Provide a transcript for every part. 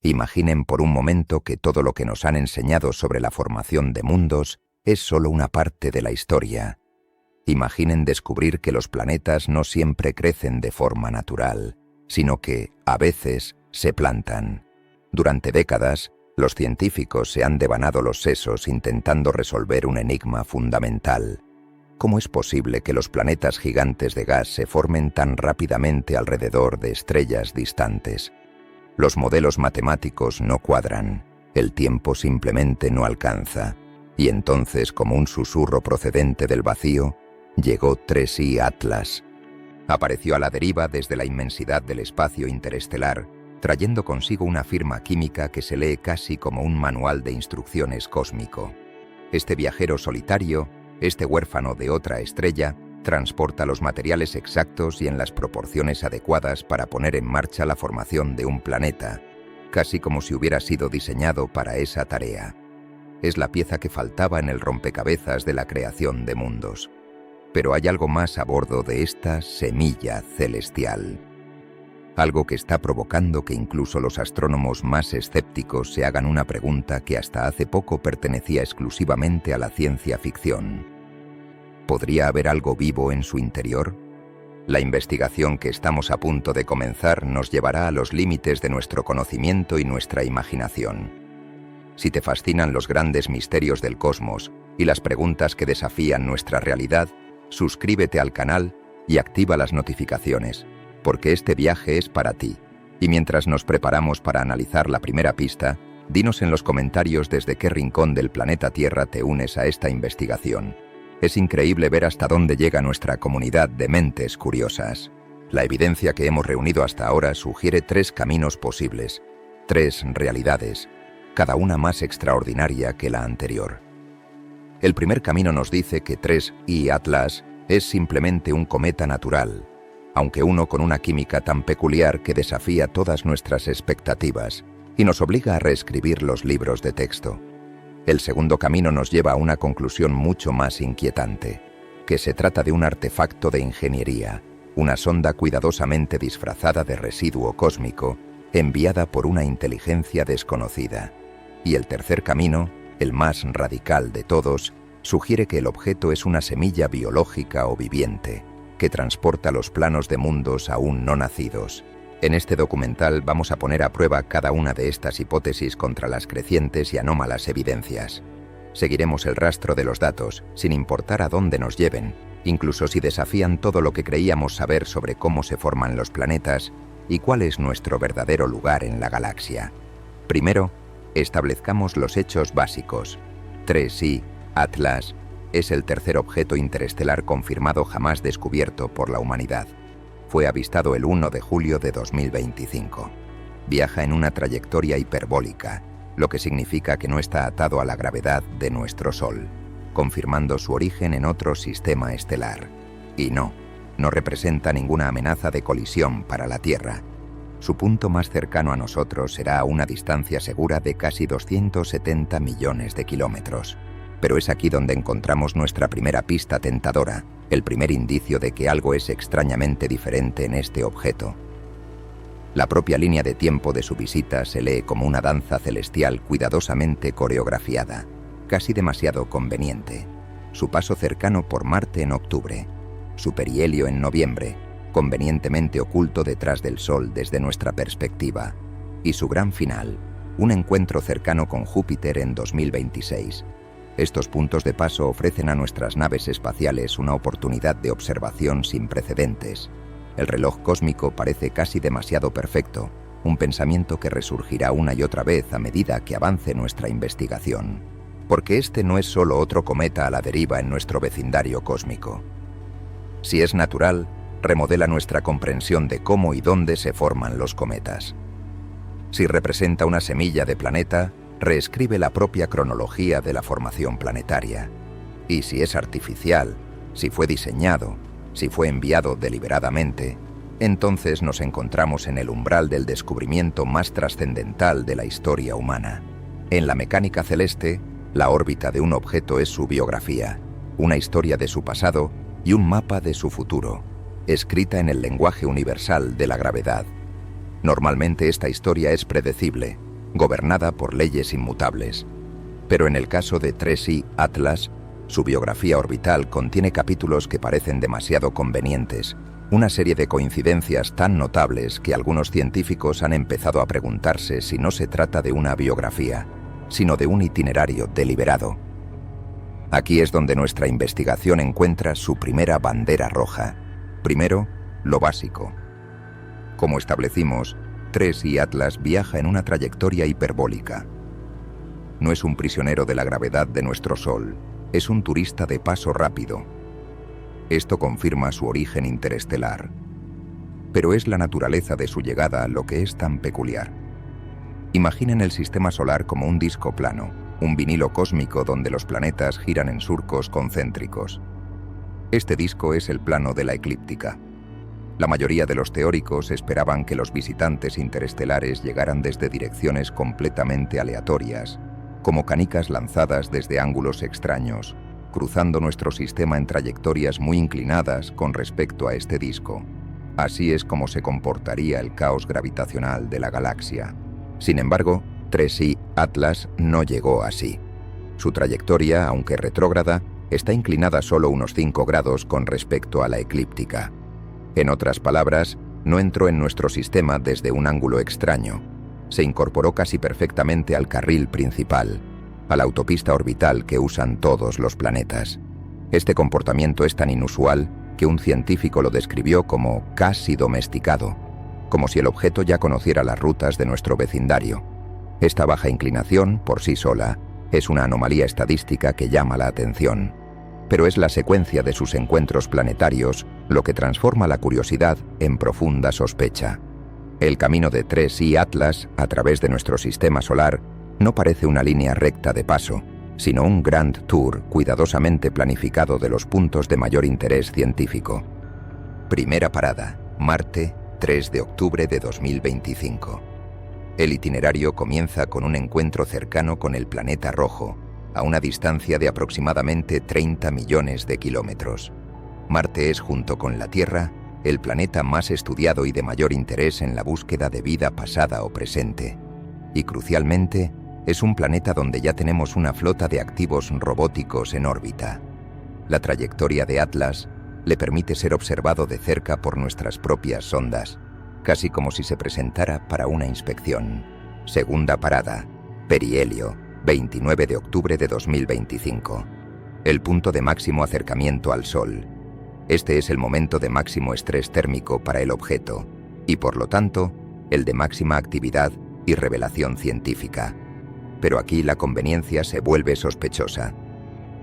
Imaginen por un momento que todo lo que nos han enseñado sobre la formación de mundos es solo una parte de la historia. Imaginen descubrir que los planetas no siempre crecen de forma natural, sino que, a veces, se plantan. Durante décadas, los científicos se han devanado los sesos intentando resolver un enigma fundamental. ¿Cómo es posible que los planetas gigantes de gas se formen tan rápidamente alrededor de estrellas distantes? Los modelos matemáticos no cuadran, el tiempo simplemente no alcanza, y entonces, como un susurro procedente del vacío, llegó 3I Atlas. Apareció a la deriva desde la inmensidad del espacio interestelar, trayendo consigo una firma química que se lee casi como un manual de instrucciones cósmico. Este viajero solitario, este huérfano de otra estrella, transporta los materiales exactos y en las proporciones adecuadas para poner en marcha la formación de un planeta, casi como si hubiera sido diseñado para esa tarea. Es la pieza que faltaba en el rompecabezas de la creación de mundos. Pero hay algo más a bordo de esta semilla celestial. Algo que está provocando que incluso los astrónomos más escépticos se hagan una pregunta que hasta hace poco pertenecía exclusivamente a la ciencia ficción. ¿Podría haber algo vivo en su interior? La investigación que estamos a punto de comenzar nos llevará a los límites de nuestro conocimiento y nuestra imaginación. Si te fascinan los grandes misterios del cosmos y las preguntas que desafían nuestra realidad, suscríbete al canal y activa las notificaciones, porque este viaje es para ti. Y mientras nos preparamos para analizar la primera pista, dinos en los comentarios desde qué rincón del planeta Tierra te unes a esta investigación. Es increíble ver hasta dónde llega nuestra comunidad de mentes curiosas. La evidencia que hemos reunido hasta ahora sugiere 3 caminos posibles, 3 realidades, cada una más extraordinaria que la anterior. El primer camino nos dice que 3I Atlas es simplemente un cometa natural, aunque uno con una química tan peculiar que desafía todas nuestras expectativas y nos obliga a reescribir los libros de texto. El segundo camino nos lleva a una conclusión mucho más inquietante, que se trata de un artefacto de ingeniería, una sonda cuidadosamente disfrazada de residuo cósmico, enviada por una inteligencia desconocida. Y el tercer camino, el más radical de todos, sugiere que el objeto es una semilla biológica o viviente, que transporta los planos de mundos aún no nacidos. En este documental vamos a poner a prueba cada una de estas hipótesis contra las crecientes y anómalas evidencias. Seguiremos el rastro de los datos, sin importar a dónde nos lleven, incluso si desafían todo lo que creíamos saber sobre cómo se forman los planetas y cuál es nuestro verdadero lugar en la galaxia. Primero, establezcamos los hechos básicos. 3I Atlas es el tercer objeto interestelar confirmado jamás descubierto por la humanidad. Fue avistado el 1 de julio de 2025. Viaja en una trayectoria hiperbólica, lo que significa que no está atado a la gravedad de nuestro Sol, confirmando su origen en otro sistema estelar. Y no representa ninguna amenaza de colisión para la Tierra. Su punto más cercano a nosotros será a una distancia segura de casi 270 millones de kilómetros. Pero es aquí donde encontramos nuestra primera pista tentadora, el primer indicio de que algo es extrañamente diferente en este objeto. La propia línea de tiempo de su visita se lee como una danza celestial cuidadosamente coreografiada, casi demasiado conveniente. Su paso cercano por Marte en octubre, su perihelio en noviembre, convenientemente oculto detrás del Sol desde nuestra perspectiva, y su gran final, un encuentro cercano con Júpiter en 2026. Estos puntos de paso ofrecen a nuestras naves espaciales una oportunidad de observación sin precedentes. El reloj cósmico parece casi demasiado perfecto, un pensamiento que resurgirá una y otra vez a medida que avance nuestra investigación. Porque este no es solo otro cometa a la deriva en nuestro vecindario cósmico. Si es natural, remodela nuestra comprensión de cómo y dónde se forman los cometas. Si representa una semilla de planeta, reescribe la propia cronología de la formación planetaria. Y si es artificial, si fue diseñado, si fue enviado deliberadamente, entonces nos encontramos en el umbral del descubrimiento más trascendental de la historia humana. En la mecánica celeste, la órbita de un objeto es su biografía, una historia de su pasado y un mapa de su futuro, escrita en el lenguaje universal de la gravedad. Normalmente esta historia es predecible, gobernada por leyes inmutables. Pero en el caso de 3i Atlas, su biografía orbital contiene capítulos que parecen demasiado convenientes, una serie de coincidencias tan notables que algunos científicos han empezado a preguntarse si no se trata de una biografía, sino de un itinerario deliberado. Aquí es donde nuestra investigación encuentra su primera bandera roja. Primero, lo básico. Como establecimos, 3i Atlas viaja en una trayectoria hiperbólica. No es un prisionero de la gravedad de nuestro Sol, es un turista de paso rápido. Esto confirma su origen interestelar. Pero es la naturaleza de su llegada lo que es tan peculiar. Imaginen el sistema solar como un disco plano, un vinilo cósmico donde los planetas giran en surcos concéntricos. Este disco es el plano de la eclíptica. La mayoría de los teóricos esperaban que los visitantes interestelares llegaran desde direcciones completamente aleatorias, como canicas lanzadas desde ángulos extraños, cruzando nuestro sistema en trayectorias muy inclinadas con respecto a este disco. Así es como se comportaría el caos gravitacional de la galaxia. Sin embargo, 3i Atlas no llegó así. Su trayectoria, aunque retrógrada, está inclinada solo unos 5 grados con respecto a la eclíptica. En otras palabras, no entró en nuestro sistema desde un ángulo extraño. Se incorporó casi perfectamente al carril principal, a la autopista orbital que usan todos los planetas. Este comportamiento es tan inusual que un científico lo describió como casi domesticado, como si el objeto ya conociera las rutas de nuestro vecindario. Esta baja inclinación, por sí sola, es una anomalía estadística que llama la atención, pero es la secuencia de sus encuentros planetarios lo que transforma la curiosidad en profunda sospecha. El camino de 3i Atlas a través de nuestro sistema solar no parece una línea recta de paso, sino un grand tour cuidadosamente planificado de los puntos de mayor interés científico. Primera parada, Marte, 3 de octubre de 2025. El itinerario comienza con un encuentro cercano con el planeta rojo, a una distancia de aproximadamente 30 millones de kilómetros. Marte es, junto con la Tierra, el planeta más estudiado y de mayor interés en la búsqueda de vida pasada o presente. Y crucialmente, es un planeta donde ya tenemos una flota de activos robóticos en órbita. La trayectoria de Atlas le permite ser observado de cerca por nuestras propias sondas, casi como si se presentara para una inspección. Segunda parada, Perihelio, 29 de octubre de 2025. El punto de máximo acercamiento al Sol. Este es el momento de máximo estrés térmico para el objeto, y por lo tanto, el de máxima actividad y revelación científica. Pero aquí la conveniencia se vuelve sospechosa.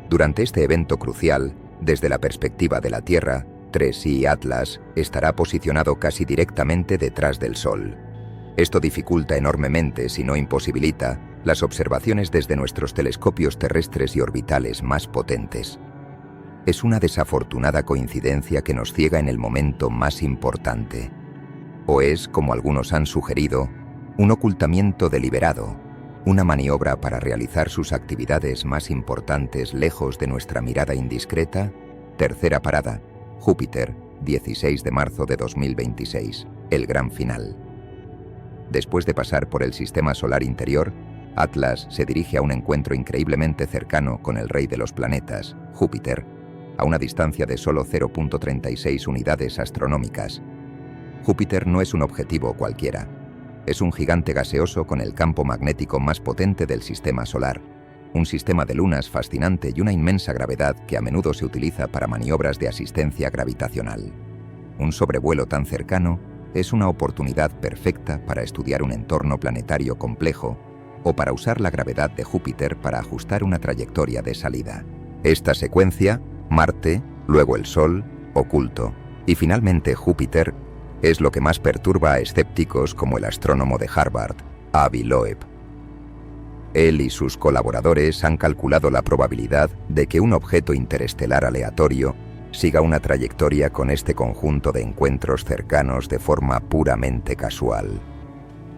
Durante este evento crucial, desde la perspectiva de la Tierra, 3i Atlas estará posicionado casi directamente detrás del Sol. Esto dificulta enormemente, si no imposibilita, las observaciones desde nuestros telescopios terrestres y orbitales más potentes. Es una desafortunada coincidencia que nos ciega en el momento más importante. O es, como algunos han sugerido, un ocultamiento deliberado, una maniobra para realizar sus actividades más importantes lejos de nuestra mirada indiscreta. Tercera parada, Júpiter, 16 de marzo de 2026, el gran final. Después de pasar por el sistema solar interior, Atlas se dirige a un encuentro increíblemente cercano con el rey de los planetas, Júpiter, a una distancia de solo 0.36 unidades astronómicas. Júpiter no es un objetivo cualquiera. Es un gigante gaseoso con el campo magnético más potente del sistema solar, un sistema de lunas fascinante y una inmensa gravedad que a menudo se utiliza para maniobras de asistencia gravitacional. Un sobrevuelo tan cercano es una oportunidad perfecta para estudiar un entorno planetario complejo o para usar la gravedad de Júpiter para ajustar una trayectoria de salida. Esta secuencia, Marte, luego el Sol, oculto, y finalmente Júpiter, es lo que más perturba a escépticos como el astrónomo de Harvard, Avi Loeb. Él y sus colaboradores han calculado la probabilidad de que un objeto interestelar aleatorio siga una trayectoria con este conjunto de encuentros cercanos de forma puramente casual.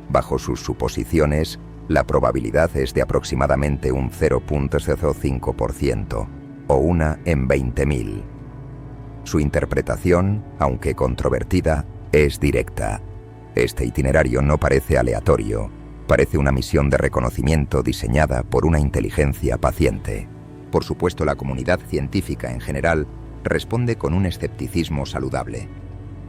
Bajo sus suposiciones, la probabilidad es de aproximadamente un 0.05%, o una en 20.000. Su interpretación, aunque controvertida, es directa. Este itinerario no parece aleatorio, Parece una misión de reconocimiento diseñada por una inteligencia paciente. Por supuesto, la comunidad científica en general responde con un escepticismo saludable.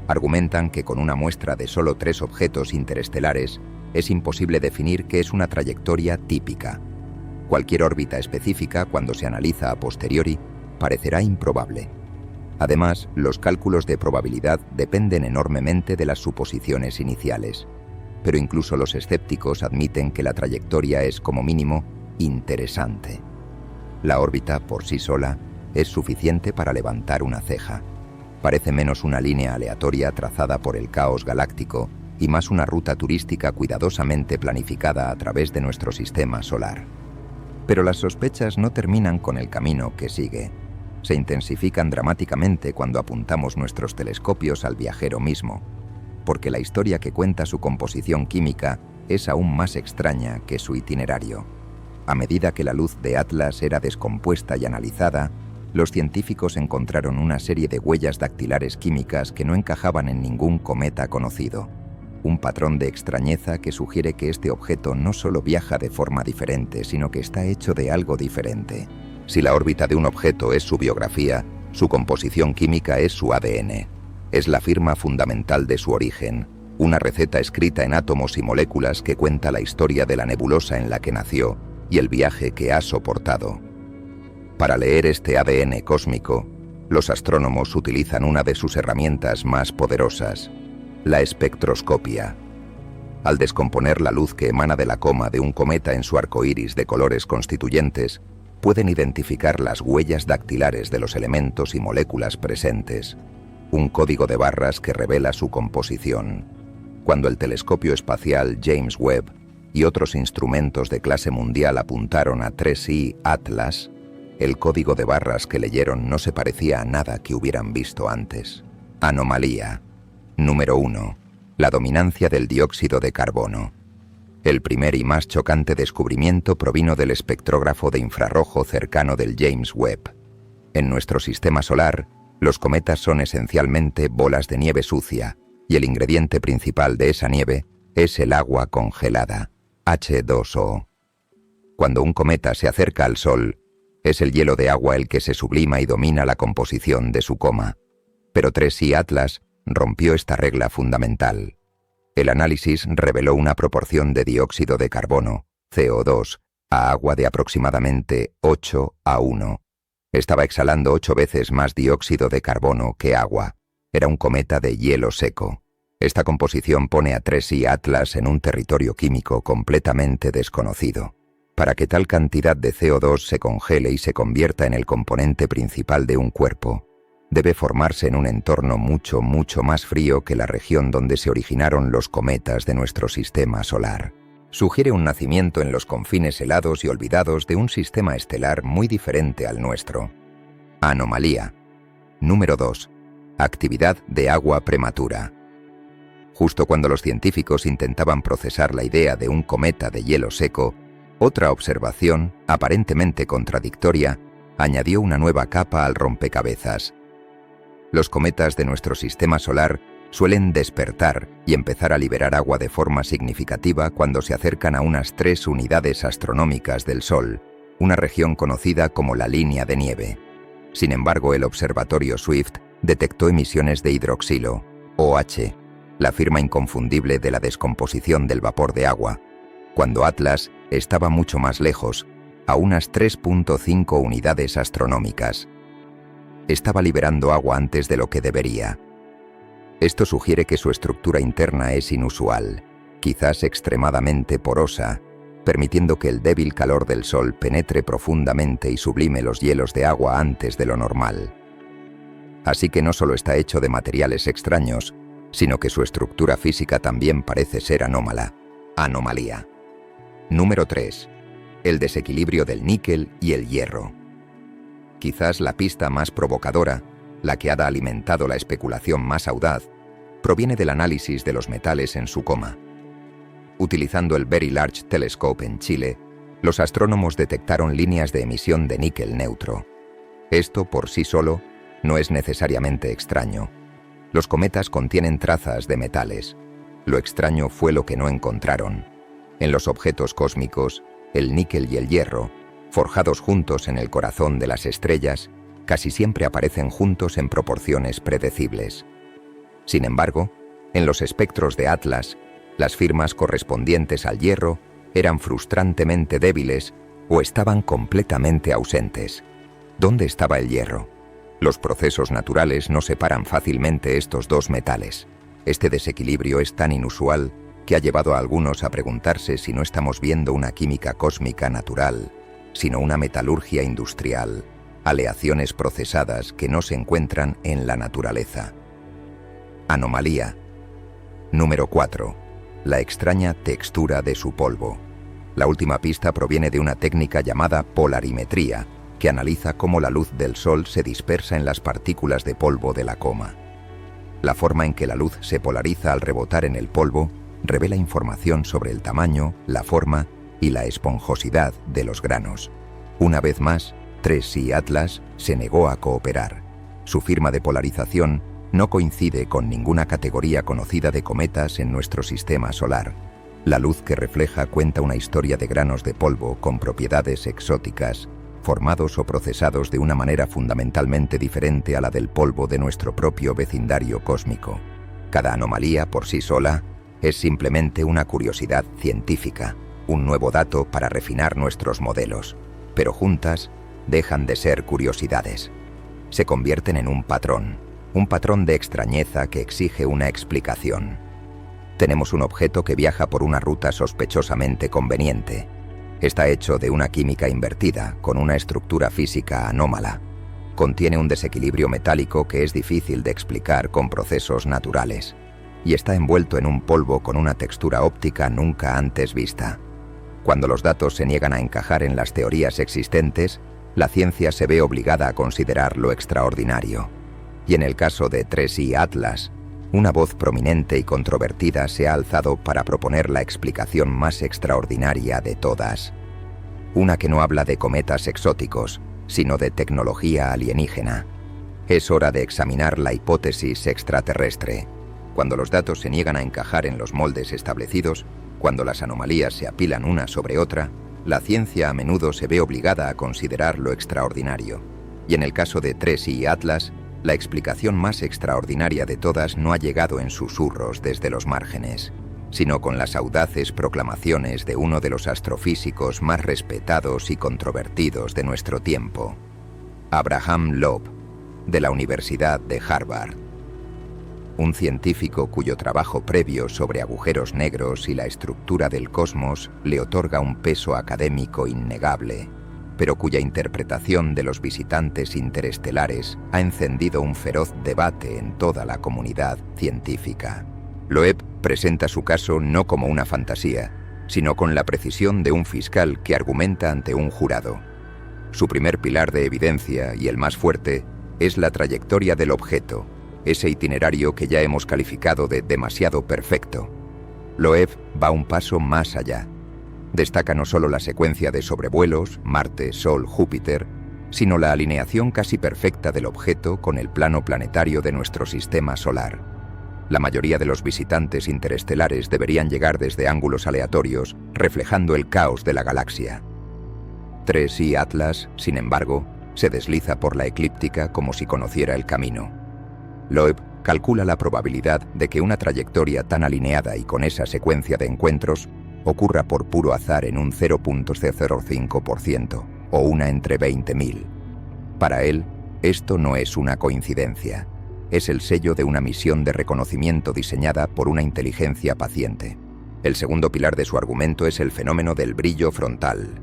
Argumentan que con una muestra de solo 3 objetos interestelares es imposible definir qué es una trayectoria típica. Cualquier órbita específica, cuando se analiza a posteriori, parecerá improbable. Además, los cálculos de probabilidad dependen enormemente de las suposiciones iniciales. Pero incluso los escépticos admiten que la trayectoria es, como mínimo, interesante. La órbita, por sí sola, es suficiente para levantar una ceja. Parece menos una línea aleatoria trazada por el caos galáctico y más una ruta turística cuidadosamente planificada a través de nuestro sistema solar. Pero las sospechas no terminan con el camino que sigue. Se intensifican dramáticamente cuando apuntamos nuestros telescopios al viajero mismo, porque la historia que cuenta su composición química es aún más extraña que su itinerario. A medida que la luz de Atlas era descompuesta y analizada, los científicos encontraron una serie de huellas dactilares químicas que no encajaban en ningún cometa conocido. Un patrón de extrañeza que sugiere que este objeto no solo viaja de forma diferente, sino que está hecho de algo diferente. Si la órbita de un objeto es su biografía, su composición química es su ADN. Es la firma fundamental de su origen, una receta escrita en átomos y moléculas que cuenta la historia de la nebulosa en la que nació y el viaje que ha soportado. Para leer este ADN cósmico, los astrónomos utilizan una de sus herramientas más poderosas, la espectroscopia. Al descomponer la luz que emana de la coma de un cometa en su arco iris de colores constituyentes, pueden identificar las huellas dactilares de los elementos y moléculas presentes, un código de barras que revela su composición. Cuando el telescopio espacial James Webb y otros instrumentos de clase mundial apuntaron a 3I Atlas, el código de barras que leyeron no se parecía a nada que hubieran visto antes. Anomalía. Número 1. La dominancia del dióxido de carbono. El primer y más chocante descubrimiento provino del espectrógrafo de infrarrojo cercano del James Webb. En nuestro sistema solar, los cometas son esencialmente bolas de nieve sucia, y el ingrediente principal de esa nieve es el agua congelada, H2O. Cuando un cometa se acerca al Sol, es el hielo de agua el que se sublima y domina la composición de su coma. Pero 3I Atlas rompió esta regla fundamental. El análisis reveló una proporción de dióxido de carbono, CO2, a agua de aproximadamente 8:1. Estaba exhalando 8 veces más dióxido de carbono que agua. Era un cometa de hielo seco. Esta composición pone a 3I Atlas en un territorio químico completamente desconocido. Para que tal cantidad de CO2 se congele y se convierta en el componente principal de un cuerpo, debe formarse en un entorno mucho más frío que la región donde se originaron los cometas de nuestro sistema solar. Sugiere un nacimiento en los confines helados y olvidados de un sistema estelar muy diferente al nuestro. Anomalía. Número 2. Actividad de agua prematura. Justo cuando los científicos intentaban procesar la idea de un cometa de hielo seco, otra observación, aparentemente contradictoria, añadió una nueva capa al rompecabezas. Los cometas de nuestro sistema solar suelen despertar y empezar a liberar agua de forma significativa cuando se acercan a unas 3 unidades astronómicas del Sol, una región conocida como la línea de nieve. Sin embargo, el observatorio Swift detectó emisiones de hidroxilo, OH, la firma inconfundible de la descomposición del vapor de agua, cuando Atlas estaba mucho más lejos, a unas 3.5 unidades astronómicas. Estaba liberando agua antes de lo que debería. Esto sugiere que su estructura interna es inusual, quizás extremadamente porosa, permitiendo que el débil calor del Sol penetre profundamente y sublime los hielos de agua antes de lo normal. Así que no solo está hecho de materiales extraños, sino que su estructura física también parece ser anómala. Anomalía. Número 3. El desequilibrio del níquel y el hierro. Quizás la pista más provocadora, la que ha alimentado la especulación más audaz, proviene del análisis de los metales en su coma. Utilizando el Very Large Telescope en Chile, los astrónomos detectaron líneas de emisión de níquel neutro. Esto, por sí solo, no es necesariamente extraño. Los cometas contienen trazas de metales. Lo extraño fue lo que no encontraron. En los objetos cósmicos, el níquel y el hierro, forjados juntos en el corazón de las estrellas, casi siempre aparecen juntos en proporciones predecibles. Sin embargo, en los espectros de Atlas, las firmas correspondientes al hierro eran frustrantemente débiles o estaban completamente ausentes. ¿Dónde estaba el hierro? Los procesos naturales no separan fácilmente estos dos metales. Este desequilibrio es tan inusual que ha llevado a algunos a preguntarse si no estamos viendo una química cósmica natural, sino una metalurgia industrial, aleaciones procesadas que no se encuentran en la naturaleza. Anomalía. Número 4. La extraña textura de su polvo. La última pista proviene de una técnica llamada polarimetría, que analiza cómo la luz del Sol se dispersa en las partículas de polvo de la coma. La forma en que la luz se polariza al rebotar en el polvo revela información sobre el tamaño, la forma y la esponjosidad de los granos. Una vez más, 3C Atlas se negó a cooperar. Su firma de polarización no coincide con ninguna categoría conocida de cometas en nuestro sistema solar. La luz que refleja cuenta una historia de granos de polvo con propiedades exóticas, formados o procesados de una manera fundamentalmente diferente a la del polvo de nuestro propio vecindario cósmico. Cada anomalía por sí sola es simplemente una curiosidad científica, un nuevo dato para refinar nuestros modelos, pero juntas dejan de ser curiosidades. Se convierten en un patrón de extrañeza que exige una explicación. Tenemos un objeto que viaja por una ruta sospechosamente conveniente. Está hecho de una química invertida, con una estructura física anómala. Contiene un desequilibrio metálico que es difícil de explicar con procesos naturales. Y está envuelto en un polvo con una textura óptica nunca antes vista. Cuando los datos se niegan a encajar en las teorías existentes, la ciencia se ve obligada a considerar lo extraordinario. Y en el caso de 3C Atlas, una voz prominente y controvertida se ha alzado para proponer la explicación más extraordinaria de todas. Una que no habla de cometas exóticos, sino de tecnología alienígena. Es hora de examinar la hipótesis extraterrestre. Cuando los datos se niegan a encajar en los moldes establecidos, cuando las anomalías se apilan una sobre otra, la ciencia a menudo se ve obligada a considerar lo extraordinario. Y en el caso de 3C Atlas, la explicación más extraordinaria de todas no ha llegado en susurros desde los márgenes, sino con las audaces proclamaciones de uno de los astrofísicos más respetados y controvertidos de nuestro tiempo, Abraham Loeb, de la Universidad de Harvard. Un científico cuyo trabajo previo sobre agujeros negros y la estructura del cosmos le otorga un peso académico innegable, pero cuya interpretación de los visitantes interestelares ha encendido un feroz debate en toda la comunidad científica. Loeb presenta su caso no como una fantasía, sino con la precisión de un fiscal que argumenta ante un jurado. Su primer pilar de evidencia, y el más fuerte, es la trayectoria del objeto, ese itinerario que ya hemos calificado de demasiado perfecto. Loeb va un paso más allá. Destaca no solo la secuencia de sobrevuelos, Marte, Sol, Júpiter, sino la alineación casi perfecta del objeto con el plano planetario de nuestro sistema solar. La mayoría de los visitantes interestelares deberían llegar desde ángulos aleatorios, reflejando el caos de la galaxia. 3C Atlas, sin embargo, se desliza por la eclíptica como si conociera el camino. Loeb calcula la probabilidad de que una trayectoria tan alineada y con esa secuencia de encuentros ocurra por puro azar en un 0.005%, o una entre 20.000. Para él, esto no es una coincidencia. Es el sello de una misión de reconocimiento diseñada por una inteligencia paciente. El segundo pilar de su argumento es el fenómeno del brillo frontal.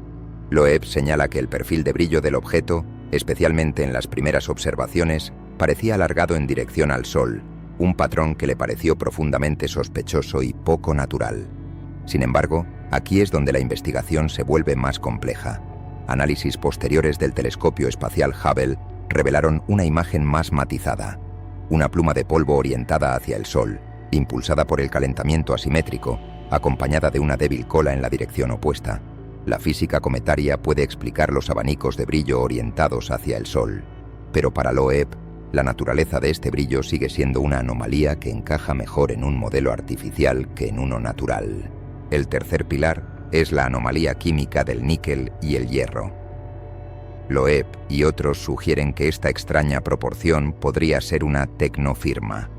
Loeb señala que el perfil de brillo del objeto, especialmente en las primeras observaciones, parecía alargado en dirección al Sol, un patrón que le pareció profundamente sospechoso y poco natural. Sin embargo, aquí es donde la investigación se vuelve más compleja. Análisis posteriores del telescopio espacial Hubble revelaron una imagen más matizada. Una pluma de polvo orientada hacia el Sol, impulsada por el calentamiento asimétrico, acompañada de una débil cola en la dirección opuesta. La física cometaria puede explicar los abanicos de brillo orientados hacia el Sol. Pero para Loeb, la naturaleza de este brillo sigue siendo una anomalía que encaja mejor en un modelo artificial que en uno natural. El tercer pilar es la anomalía química del níquel y el hierro. Loeb y otros sugieren que esta extraña proporción podría ser una tecnofirma.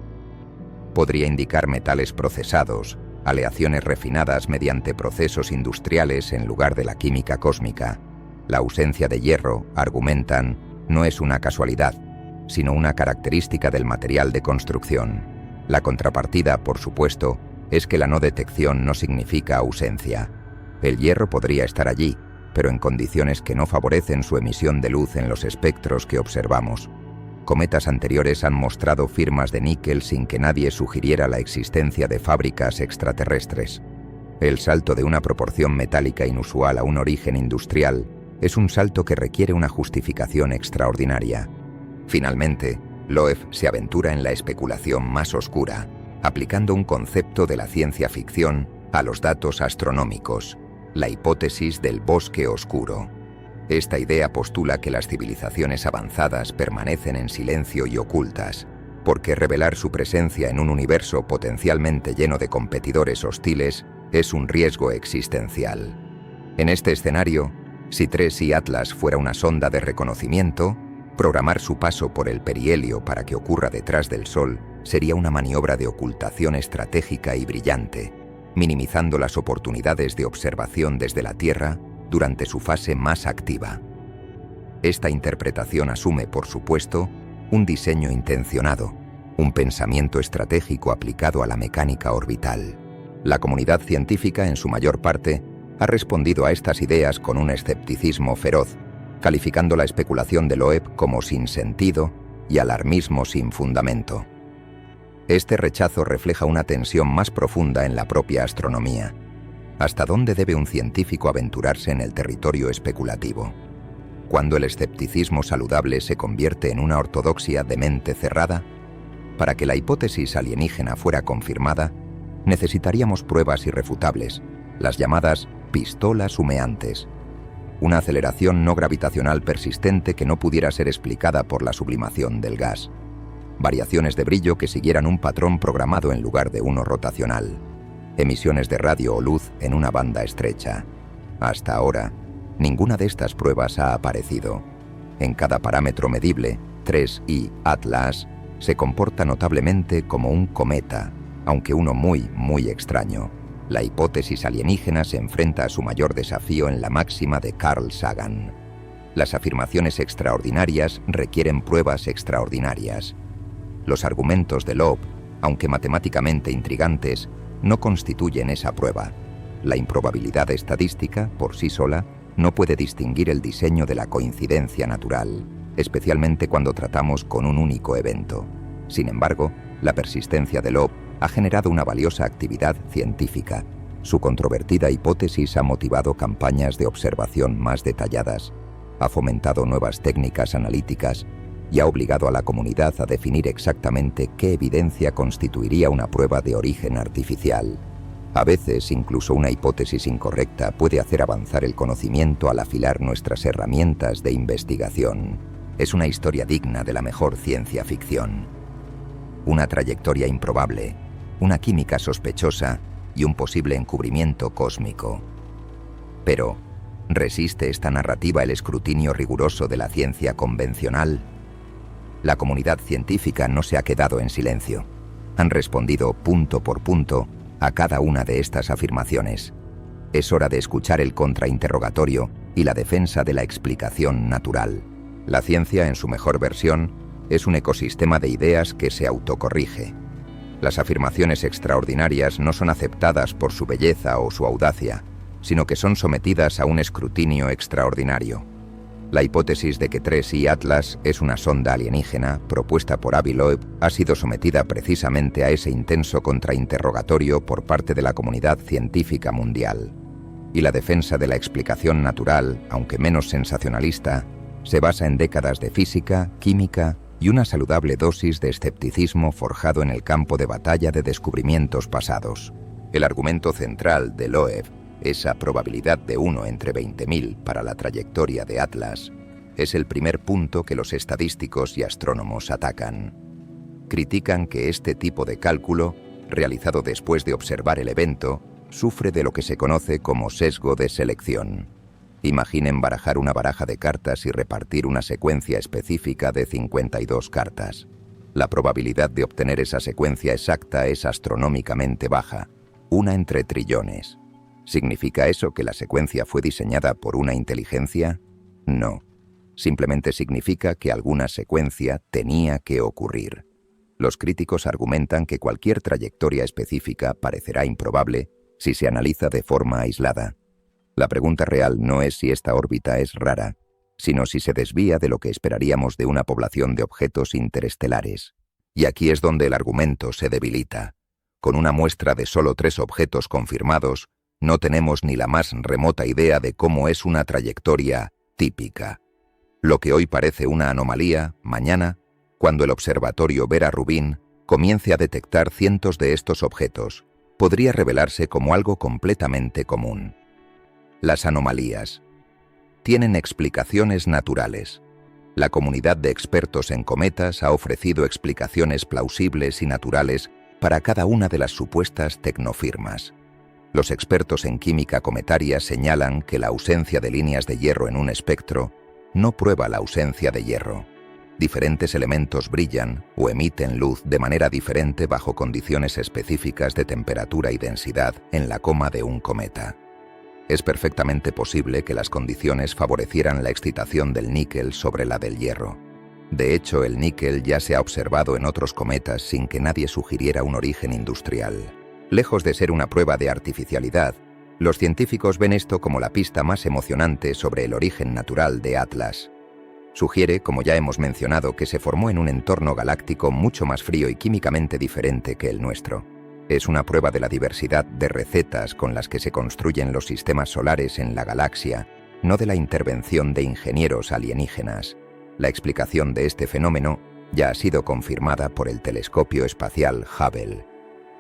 Podría indicar metales procesados, aleaciones refinadas mediante procesos industriales en lugar de la química cósmica. La ausencia de hierro, argumentan, no es una casualidad, sino una característica del material de construcción. La contrapartida, por supuesto, es que la no detección no significa ausencia. El hierro podría estar allí, pero en condiciones que no favorecen su emisión de luz en los espectros que observamos. Cometas anteriores han mostrado firmas de níquel sin que nadie sugiriera la existencia de fábricas extraterrestres. El salto de una proporción metálica inusual a un origen industrial es un salto que requiere una justificación extraordinaria. Finalmente, Loeb se aventura en la especulación más oscura, aplicando un concepto de la ciencia ficción a los datos astronómicos, la hipótesis del bosque oscuro. Esta idea postula que las civilizaciones avanzadas permanecen en silencio y ocultas, porque revelar su presencia en un universo potencialmente lleno de competidores hostiles es un riesgo existencial. En este escenario, si 3i Atlas fuera una sonda de reconocimiento, programar su paso por el perihelio para que ocurra detrás del Sol sería una maniobra de ocultación estratégica y brillante, minimizando las oportunidades de observación desde la Tierra durante su fase más activa. Esta interpretación asume, por supuesto, un diseño intencionado, un pensamiento estratégico aplicado a la mecánica orbital. La comunidad científica, en su mayor parte, ha respondido a estas ideas con un escepticismo feroz, calificando la especulación de Loeb como sin sentido y alarmismo sin fundamento. Este rechazo refleja una tensión más profunda en la propia astronomía. ¿Hasta dónde debe un científico aventurarse en el territorio especulativo? Cuando el escepticismo saludable se convierte en una ortodoxia de mente cerrada, para que la hipótesis alienígena fuera confirmada, necesitaríamos pruebas irrefutables, las llamadas pistolas humeantes, una aceleración no gravitacional persistente que no pudiera ser explicada por la sublimación del gas, variaciones de brillo que siguieran un patrón programado en lugar de uno rotacional, emisiones de radio o luz en una banda estrecha. Hasta ahora, ninguna de estas pruebas ha aparecido. En cada parámetro medible, 3i Atlas se comporta notablemente como un cometa, aunque uno muy extraño. La hipótesis alienígena se enfrenta a su mayor desafío en la máxima de Carl Sagan. Las afirmaciones extraordinarias requieren pruebas extraordinarias. Los argumentos de Loeb, aunque matemáticamente intrigantes, no constituyen esa prueba. La improbabilidad estadística, por sí sola, no puede distinguir el diseño de la coincidencia natural, especialmente cuando tratamos con un único evento. Sin embargo, la persistencia de Loeb ha generado una valiosa actividad científica. Su controvertida hipótesis ha motivado campañas de observación más detalladas, ha fomentado nuevas técnicas analíticas y ha obligado a la comunidad a definir exactamente qué evidencia constituiría una prueba de origen artificial. A veces, incluso una hipótesis incorrecta puede hacer avanzar el conocimiento al afilar nuestras herramientas de investigación. Es una historia digna de la mejor ciencia ficción. Una trayectoria improbable, una química sospechosa y un posible encubrimiento cósmico. Pero, ¿resiste esta narrativa el escrutinio riguroso de la ciencia convencional? La comunidad científica no se ha quedado en silencio. Han respondido punto por punto a cada una de estas afirmaciones. Es hora de escuchar el contrainterrogatorio y la defensa de la explicación natural. La ciencia, en su mejor versión, es un ecosistema de ideas que se autocorrige. Las afirmaciones extraordinarias no son aceptadas por su belleza o su audacia, sino que son sometidas a un escrutinio extraordinario. La hipótesis de que 3i Atlas es una sonda alienígena, propuesta por Avi Loeb, ha sido sometida precisamente a ese intenso contrainterrogatorio por parte de la comunidad científica mundial. Y la defensa de la explicación natural, aunque menos sensacionalista, se basa en décadas de física, química y una saludable dosis de escepticismo forjado en el campo de batalla de descubrimientos pasados. El argumento central de Loeb, esa probabilidad de 1 entre 20.000 para la trayectoria de Atlas, es el primer punto que los estadísticos y astrónomos atacan. Critican que este tipo de cálculo, realizado después de observar el evento, sufre de lo que se conoce como sesgo de selección. Imaginen barajar una baraja de cartas y repartir una secuencia específica de 52 cartas. La probabilidad de obtener esa secuencia exacta es astronómicamente baja, 1 entre trillones. ¿Significa eso que la secuencia fue diseñada por una inteligencia? No. Simplemente significa que alguna secuencia tenía que ocurrir. Los críticos argumentan que cualquier trayectoria específica parecerá improbable si se analiza de forma aislada. La pregunta real no es si esta órbita es rara, sino si se desvía de lo que esperaríamos de una población de objetos interestelares. Y aquí es donde el argumento se debilita. Con una muestra de solo 3 objetos confirmados, no tenemos ni la más remota idea de cómo es una trayectoria típica. Lo que hoy parece una anomalía, mañana, cuando el observatorio Vera Rubin comience a detectar cientos de estos objetos, podría revelarse como algo completamente común. Las anomalías tienen explicaciones naturales. La comunidad de expertos en cometas ha ofrecido explicaciones plausibles y naturales para cada una de las supuestas tecnofirmas. Los expertos en química cometaria señalan que la ausencia de líneas de hierro en un espectro no prueba la ausencia de hierro. Diferentes elementos brillan o emiten luz de manera diferente bajo condiciones específicas de temperatura y densidad en la coma de un cometa. Es perfectamente posible que las condiciones favorecieran la excitación del níquel sobre la del hierro. De hecho, el níquel ya se ha observado en otros cometas sin que nadie sugiriera un origen industrial. Lejos de ser una prueba de artificialidad, los científicos ven esto como la pista más emocionante sobre el origen natural de Atlas. Sugiere, como ya hemos mencionado, que se formó en un entorno galáctico mucho más frío y químicamente diferente que el nuestro. Es una prueba de la diversidad de recetas con las que se construyen los sistemas solares en la galaxia, no de la intervención de ingenieros alienígenas. La explicación de este fenómeno ya ha sido confirmada por el telescopio espacial Hubble.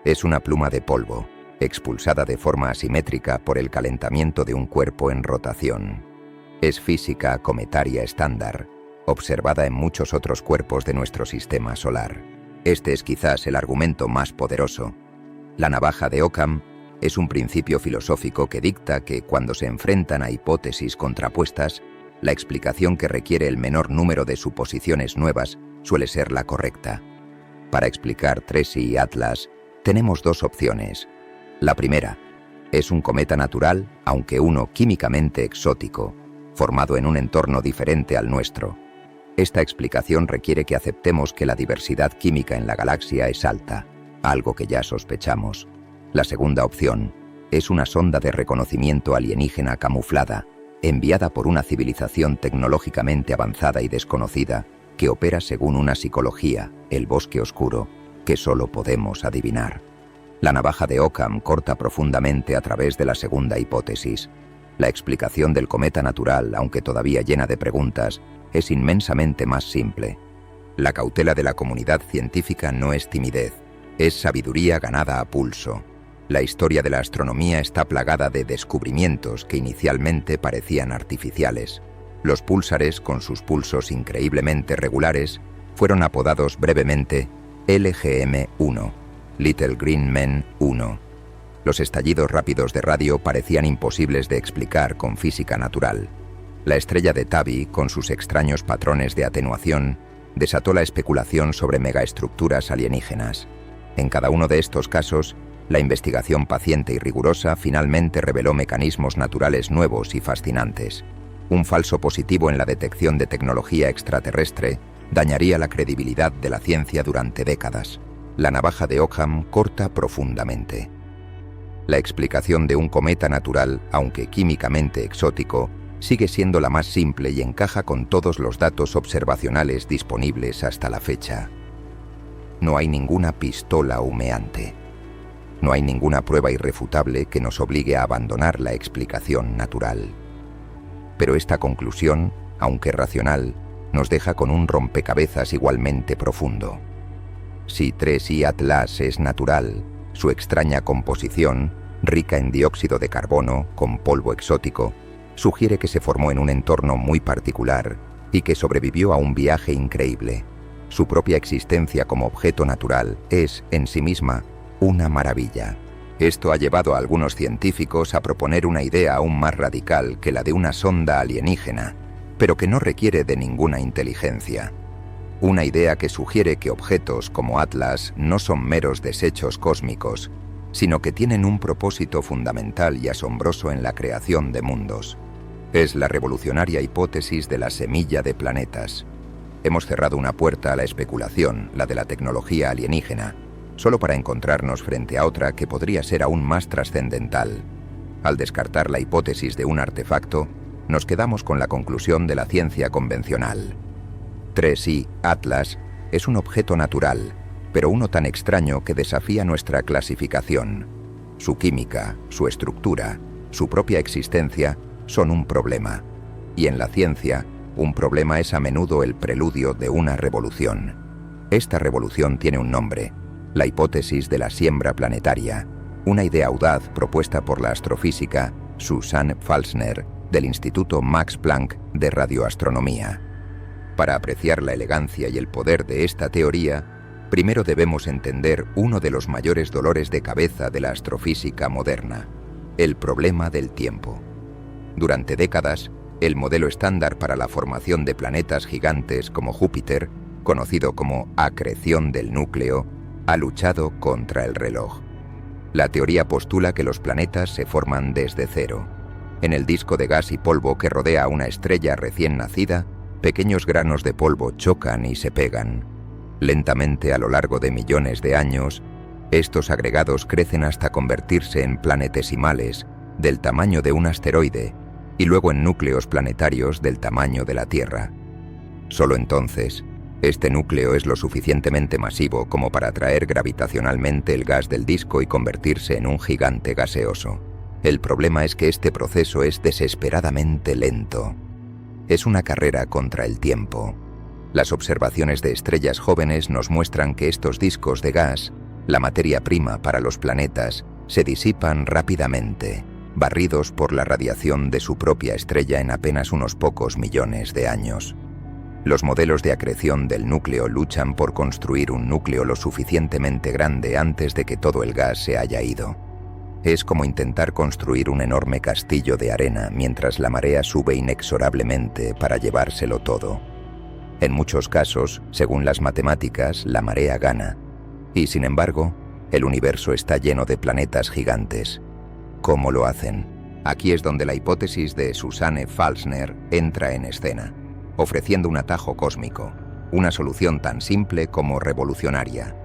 Es una pluma de polvo, expulsada de forma asimétrica por el calentamiento de un cuerpo en rotación. Es física cometaria estándar, observada en muchos otros cuerpos de nuestro sistema solar. Este es quizás el argumento más poderoso. La navaja de Occam es un principio filosófico que dicta que cuando se enfrentan a hipótesis contrapuestas, la explicación que requiere el menor número de suposiciones nuevas suele ser la correcta. Para explicar Tracy y Atlas, tenemos 2 opciones. La primera es un cometa natural, aunque uno químicamente exótico, formado en un entorno diferente al nuestro. Esta explicación requiere que aceptemos que la diversidad química en la galaxia es alta, algo que ya sospechamos. La segunda opción es una sonda de reconocimiento alienígena camuflada, enviada por una civilización tecnológicamente avanzada y desconocida, que opera según una psicología, el bosque oscuro, que solo podemos adivinar. La navaja de Occam corta profundamente a través de la segunda hipótesis. La explicación del cometa natural, aunque todavía llena de preguntas, es inmensamente más simple. La cautela de la comunidad científica no es timidez, es sabiduría ganada a pulso. La historia de la astronomía está plagada de descubrimientos que inicialmente parecían artificiales. Los púlsares, con sus pulsos increíblemente regulares, fueron apodados brevemente LGM-1, Little Green Men 1. Los estallidos rápidos de radio parecían imposibles de explicar con física natural. La estrella de Tabby, con sus extraños patrones de atenuación, desató la especulación sobre megaestructuras alienígenas. En cada uno de estos casos, la investigación paciente y rigurosa finalmente reveló mecanismos naturales nuevos y fascinantes. Un falso positivo en la detección de tecnología extraterrestre dañaría la credibilidad de la ciencia durante décadas. La navaja de Occam corta profundamente. La explicación de un cometa natural, aunque químicamente exótico, sigue siendo la más simple y encaja con todos los datos observacionales disponibles hasta la fecha. No hay ninguna pistola humeante. No hay ninguna prueba irrefutable que nos obligue a abandonar la explicación natural. Pero esta conclusión, aunque racional, nos deja con un rompecabezas igualmente profundo. Si Tracy Atlas es natural, su extraña composición, rica en dióxido de carbono, con polvo exótico, sugiere que se formó en un entorno muy particular y que sobrevivió a un viaje increíble. Su propia existencia como objeto natural es, en sí misma, una maravilla. Esto ha llevado a algunos científicos a proponer una idea aún más radical que la de una sonda alienígena, pero que no requiere de ninguna inteligencia. Una idea que sugiere que objetos como Atlas no son meros desechos cósmicos, sino que tienen un propósito fundamental y asombroso en la creación de mundos. Es la revolucionaria hipótesis de la semilla de planetas. Hemos cerrado una puerta a la especulación, la de la tecnología alienígena, solo para encontrarnos frente a otra que podría ser aún más trascendental. Al descartar la hipótesis de un artefacto, nos quedamos con la conclusión de la ciencia convencional. 3i Atlas es un objeto natural, pero uno tan extraño que desafía nuestra clasificación. Su química, su estructura, su propia existencia son un problema. Y en la ciencia, un problema es a menudo el preludio de una revolución. Esta revolución tiene un nombre: la hipótesis de la siembra planetaria, una idea audaz propuesta por la astrofísica Susanne Pfalzner del Instituto Max Planck de Radioastronomía. Para apreciar la elegancia y el poder de esta teoría, primero debemos entender uno de los mayores dolores de cabeza de la astrofísica moderna: el problema del tiempo. Durante décadas, el modelo estándar para la formación de planetas gigantes como Júpiter, conocido como acreción del núcleo, ha luchado contra el reloj. La teoría postula que los planetas se forman desde cero. En el disco de gas y polvo que rodea a una estrella recién nacida, pequeños granos de polvo chocan y se pegan. Lentamente, a lo largo de millones de años, estos agregados crecen hasta convertirse en planetesimales del tamaño de un asteroide y luego en núcleos planetarios del tamaño de la Tierra. Solo entonces, este núcleo es lo suficientemente masivo como para atraer gravitacionalmente el gas del disco y convertirse en un gigante gaseoso. El problema es que este proceso es desesperadamente lento. Es una carrera contra el tiempo. Las observaciones de estrellas jóvenes nos muestran que estos discos de gas, la materia prima para los planetas, se disipan rápidamente, barridos por la radiación de su propia estrella en apenas unos pocos millones de años. Los modelos de acreción del núcleo luchan por construir un núcleo lo suficientemente grande antes de que todo el gas se haya ido. Es como intentar construir un enorme castillo de arena mientras la marea sube inexorablemente para llevárselo todo. En muchos casos, según las matemáticas, la marea gana. Y sin embargo, el universo está lleno de planetas gigantes. ¿Cómo lo hacen? Aquí es donde la hipótesis de Susanne Pfalzner entra en escena, ofreciendo un atajo cósmico, una solución tan simple como revolucionaria.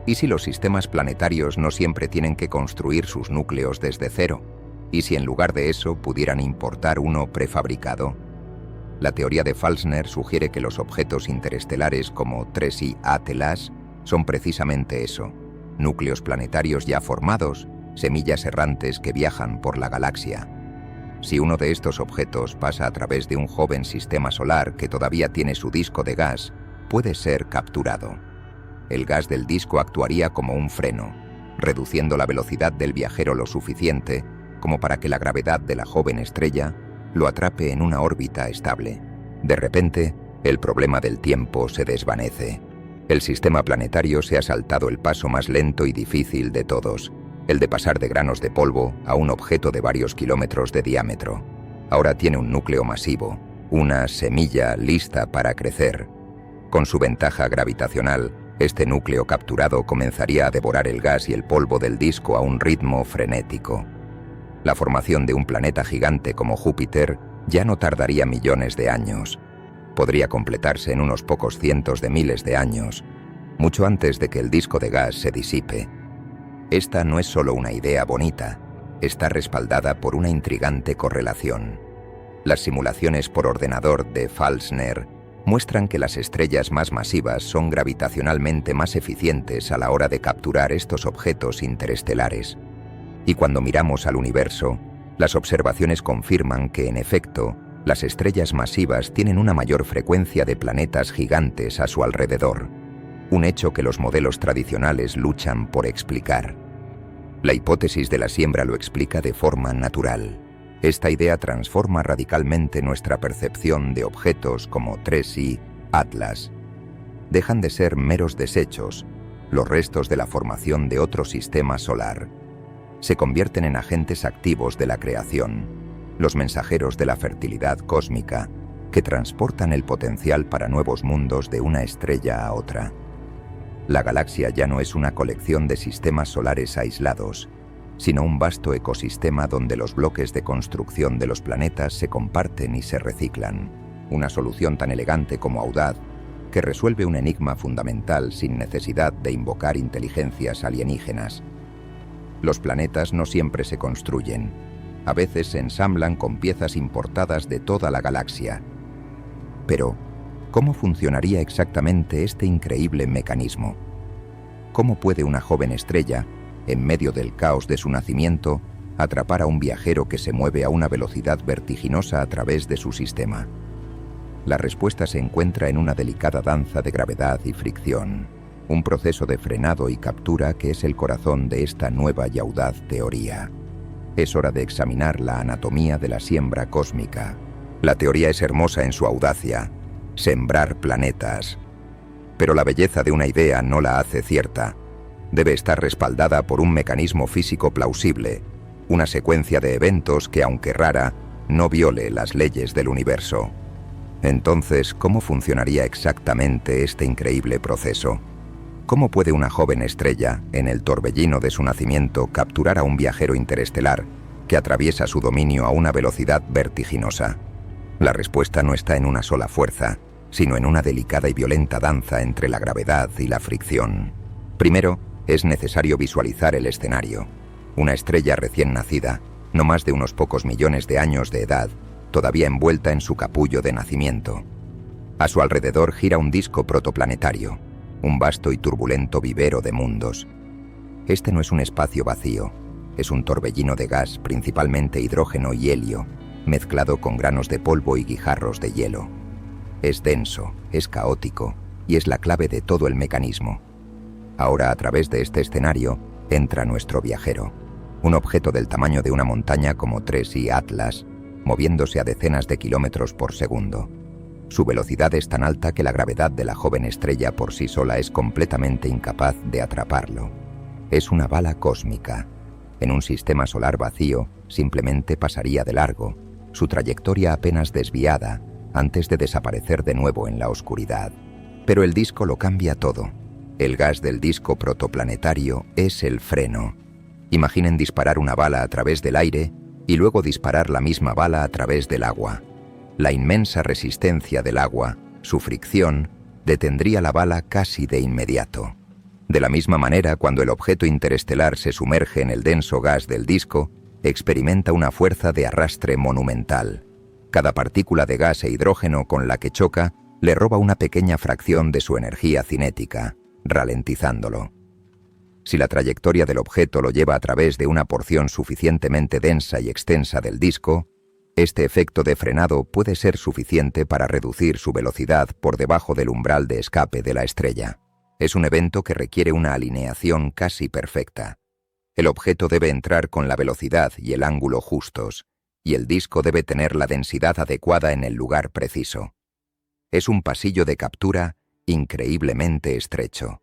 ¿Y si los sistemas planetarios no siempre tienen que construir sus núcleos desde cero? ¿Y si en lugar de eso pudieran importar uno prefabricado? La teoría de Pfalzner sugiere que los objetos interestelares como 3i Atlas son precisamente eso: núcleos planetarios ya formados, semillas errantes que viajan por la galaxia. Si uno de estos objetos pasa a través de un joven sistema solar que todavía tiene su disco de gas, puede ser capturado. El gas del disco actuaría como un freno, reduciendo la velocidad del viajero lo suficiente como para que la gravedad de la joven estrella lo atrape en una órbita estable. De repente, el problema del tiempo se desvanece. El sistema planetario se ha saltado el paso más lento y difícil de todos, el de pasar de granos de polvo a un objeto de varios kilómetros de diámetro. Ahora tiene un núcleo masivo, una semilla lista para crecer. Con su ventaja gravitacional, este núcleo capturado comenzaría a devorar el gas y el polvo del disco a un ritmo frenético. La formación de un planeta gigante como Júpiter ya no tardaría millones de años. Podría completarse en unos pocos cientos de miles de años, mucho antes de que el disco de gas se disipe. Esta no es solo una idea bonita, está respaldada por una intrigante correlación. Las simulaciones por ordenador de Pfalzner muestran que las estrellas más masivas son gravitacionalmente más eficientes a la hora de capturar estos objetos interestelares. Y cuando miramos al universo, las observaciones confirman que, en efecto, las estrellas masivas tienen una mayor frecuencia de planetas gigantes a su alrededor, un hecho que los modelos tradicionales luchan por explicar. La hipótesis de la siembra lo explica de forma natural. Esta idea transforma radicalmente nuestra percepción de objetos como 3i Atlas. Dejan de ser meros desechos, los restos de la formación de otro sistema solar. se convierten en agentes activos de la creación, los mensajeros de la fertilidad cósmica, que transportan el potencial para nuevos mundos de una estrella a otra. La galaxia ya no es una colección de sistemas solares aislados, sino un vasto ecosistema donde los bloques de construcción de los planetas se comparten y se reciclan. Una solución tan elegante como audaz, que resuelve un enigma fundamental sin necesidad de invocar inteligencias alienígenas. Los planetas no siempre se construyen. A veces se ensamblan con piezas importadas de toda la galaxia. Pero, ¿cómo funcionaría exactamente este increíble mecanismo? ¿Cómo puede una joven estrella, en medio del caos de su nacimiento, atrapar a un viajero que se mueve a una velocidad vertiginosa a través de su sistema? La respuesta se encuentra en una delicada danza de gravedad y fricción, un proceso de frenado y captura que es el corazón de esta nueva y audaz teoría. Es hora de examinar la anatomía de la siembra cósmica. La teoría es hermosa en su audacia: sembrar planetas. Pero la belleza de una idea no la hace cierta. Debe estar respaldada por un mecanismo físico plausible, una secuencia de eventos que, aunque rara, no viole las leyes del universo. Entonces, ¿cómo funcionaría exactamente este increíble proceso? ¿Cómo puede una joven estrella, en el torbellino de su nacimiento, capturar a un viajero interestelar que atraviesa su dominio a una velocidad vertiginosa? La respuesta no está en una sola fuerza, sino en una delicada y violenta danza entre la gravedad y la fricción. Primero, es necesario visualizar el escenario. Una estrella recién nacida, no más de unos pocos millones de años de edad, todavía envuelta en su capullo de nacimiento. A su alrededor gira un disco protoplanetario, un vasto y turbulento vivero de mundos. Este no es un espacio vacío, es un torbellino de gas, principalmente hidrógeno y helio, mezclado con granos de polvo y guijarros de hielo. Es denso, es caótico, y es la clave de todo el mecanismo. Ahora, a través de este escenario, entra nuestro viajero, un objeto del tamaño de una montaña como 3i Atlas, moviéndose a decenas de kilómetros por segundo. Su velocidad es tan alta que la gravedad de la joven estrella por sí sola es completamente incapaz de atraparlo. Es una bala cósmica. En un sistema solar vacío, simplemente pasaría de largo, su trayectoria apenas desviada, antes de desaparecer de nuevo en la oscuridad. Pero el disco lo cambia todo. El gas del disco protoplanetario es el freno. Imaginen disparar una bala a través del aire y luego disparar la misma bala a través del agua. La inmensa resistencia del agua, su fricción, detendría la bala casi de inmediato. De la misma manera, cuando el objeto interestelar se sumerge en el denso gas del disco, experimenta una fuerza de arrastre monumental. Cada partícula de gas e hidrógeno con la que choca le roba una pequeña fracción de su energía cinética, ralentizándolo. Si la trayectoria del objeto lo lleva a través de una porción suficientemente densa y extensa del disco, este efecto de frenado puede ser suficiente para reducir su velocidad por debajo del umbral de escape de la estrella. Es un evento que requiere una alineación casi perfecta. El objeto debe entrar con la velocidad y el ángulo justos, y el disco debe tener la densidad adecuada en el lugar preciso. Es un pasillo de captura increíblemente estrecho.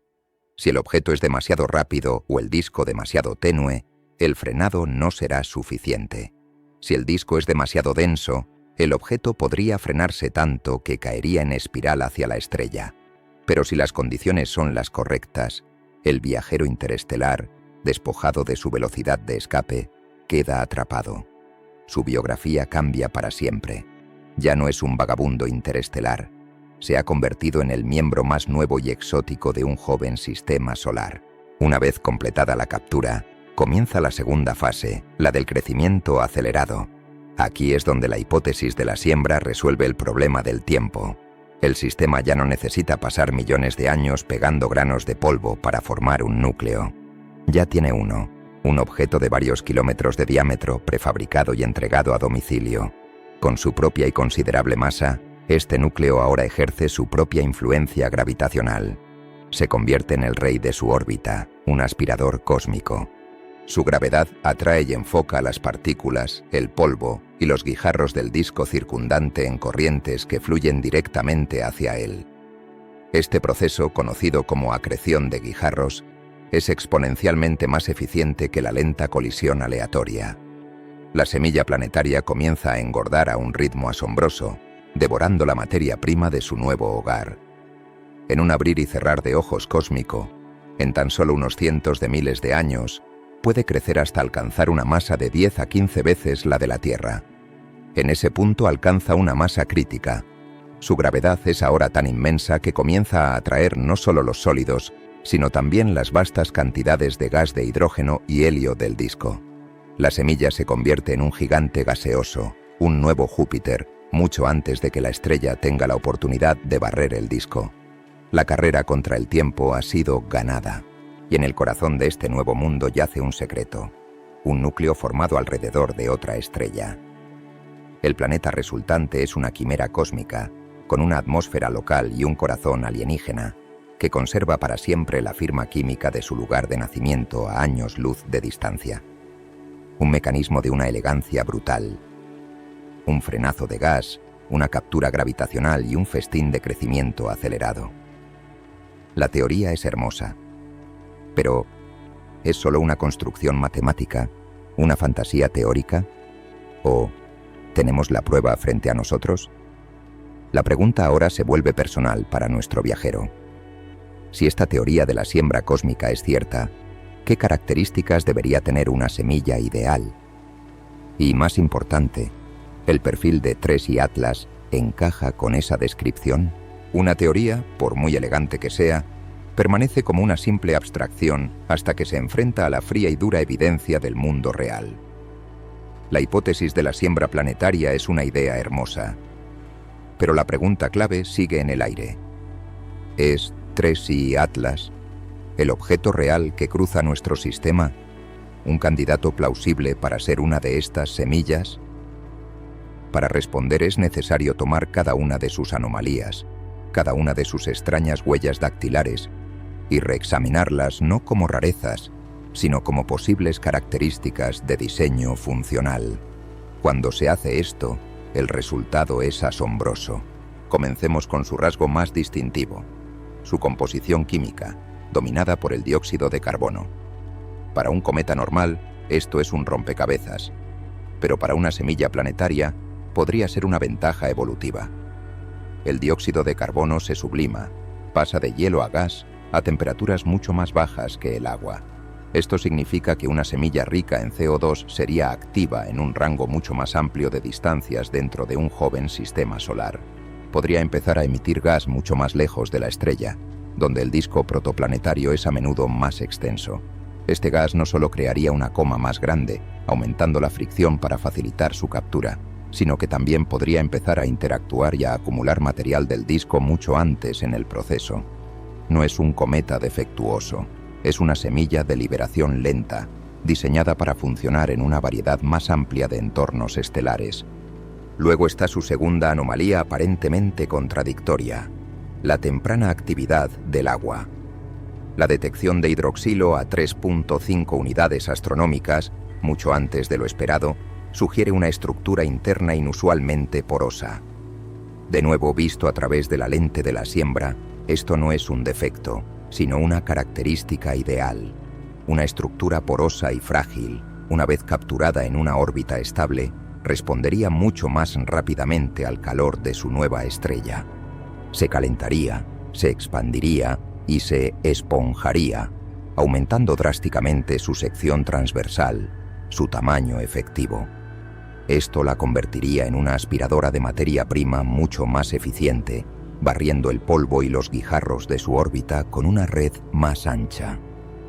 Si el objeto es demasiado rápido o el disco demasiado tenue, el frenado no será suficiente. Si el disco es demasiado denso, el objeto podría frenarse tanto que caería en espiral hacia la estrella. Pero si las condiciones son las correctas, el viajero interestelar, despojado de su velocidad de escape, queda atrapado. Su biografía cambia para siempre. Ya no es un vagabundo interestelar. Se ha convertido en el miembro más nuevo y exótico de un joven sistema solar. Una vez completada la captura, comienza la segunda fase, la del crecimiento acelerado. Aquí es donde la hipótesis de la siembra resuelve el problema del tiempo. El sistema ya no necesita pasar millones de años pegando granos de polvo para formar un núcleo. Ya tiene uno, un objeto de varios kilómetros de diámetro prefabricado y entregado a domicilio. Con su propia y considerable masa, este núcleo ahora ejerce su propia influencia gravitacional. Se convierte en el rey de su órbita, un aspirador cósmico. Su gravedad atrae y enfoca las partículas, el polvo y los guijarros del disco circundante en corrientes que fluyen directamente hacia él. Este proceso, conocido como acreción de guijarros, Es exponencialmente más eficiente que la lenta colisión aleatoria. La semilla planetaria comienza a engordar a un ritmo asombroso, devorando la materia prima de su nuevo hogar. En un abrir y cerrar de ojos cósmico, en tan solo unos cientos de miles de años, puede crecer hasta alcanzar una masa de 10 a 15 veces la de la Tierra. En ese punto alcanza una masa crítica. Su gravedad es ahora tan inmensa que comienza a atraer no solo los sólidos, sino también las vastas cantidades de gas de hidrógeno y helio del disco. La semilla se convierte en un gigante gaseoso, un nuevo Júpiter, mucho antes de que la estrella tenga la oportunidad de barrer el disco. La carrera contra el tiempo ha sido ganada, y en el corazón de este nuevo mundo yace un secreto, un núcleo formado alrededor de otra estrella. El planeta resultante es una quimera cósmica, con una atmósfera local y un corazón alienígena, que conserva para siempre la firma química de su lugar de nacimiento a años luz de distancia. Un mecanismo de una elegancia brutal. Un frenazo de gas, una captura gravitacional y un festín de crecimiento acelerado. La teoría es hermosa, pero ¿es solo una construcción matemática, una fantasía teórica? ¿O tenemos la prueba frente a nosotros? La pregunta ahora se vuelve personal para nuestro viajero. Si esta teoría de la siembra cósmica es cierta, ¿qué características debería tener una semilla ideal? Y más importante, ¿el perfil de Tracy Atlas encaja con esa descripción? Una teoría, por muy elegante que sea, permanece como una simple abstracción hasta que se enfrenta a la fría y dura evidencia del mundo real. La hipótesis de la siembra planetaria es una idea hermosa, pero la pregunta clave sigue en el aire. ¿Es Tracy Atlas el objeto real que cruza nuestro sistema, un candidato plausible para ser una de estas semillas? Para responder es necesario tomar cada una de sus anomalías, cada una de sus extrañas huellas dactilares, y reexaminarlas no como rarezas, sino como posibles características de diseño funcional. Cuando se hace esto, el resultado es asombroso. Comencemos con su rasgo más distintivo, su composición química, dominada por el dióxido de carbono. Para un cometa normal, esto es un rompecabezas, pero para una semilla planetaria podría ser una ventaja evolutiva. El dióxido de carbono se sublima, pasa de hielo a gas a temperaturas mucho más bajas que el agua. Esto significa que una semilla rica en CO2 sería activa en un rango mucho más amplio de distancias dentro de un joven sistema solar. Podría empezar a emitir gas mucho más lejos de la estrella, donde el disco protoplanetario es a menudo más extenso. Este gas no solo crearía una coma más grande, aumentando la fricción para facilitar su captura, sino que también podría empezar a interactuar y a acumular material del disco mucho antes en el proceso. No es un cometa defectuoso, es una semilla de liberación lenta, diseñada para funcionar en una variedad más amplia de entornos estelares. Luego está su segunda anomalía aparentemente contradictoria, la temprana actividad del agua. La detección de hidroxilo a 3.5 unidades astronómicas, mucho antes de lo esperado, sugiere una estructura interna inusualmente porosa. De nuevo, visto a través de la lente de la siembra, esto no es un defecto, sino una característica ideal. Una estructura porosa y frágil, una vez capturada en una órbita estable, respondería mucho más rápidamente al calor de su nueva estrella. Se calentaría, se expandiría y se esponjaría, aumentando drásticamente su sección transversal, su tamaño efectivo. Esto la convertiría en una aspiradora de materia prima mucho más eficiente, barriendo el polvo y los guijarros de su órbita con una red más ancha.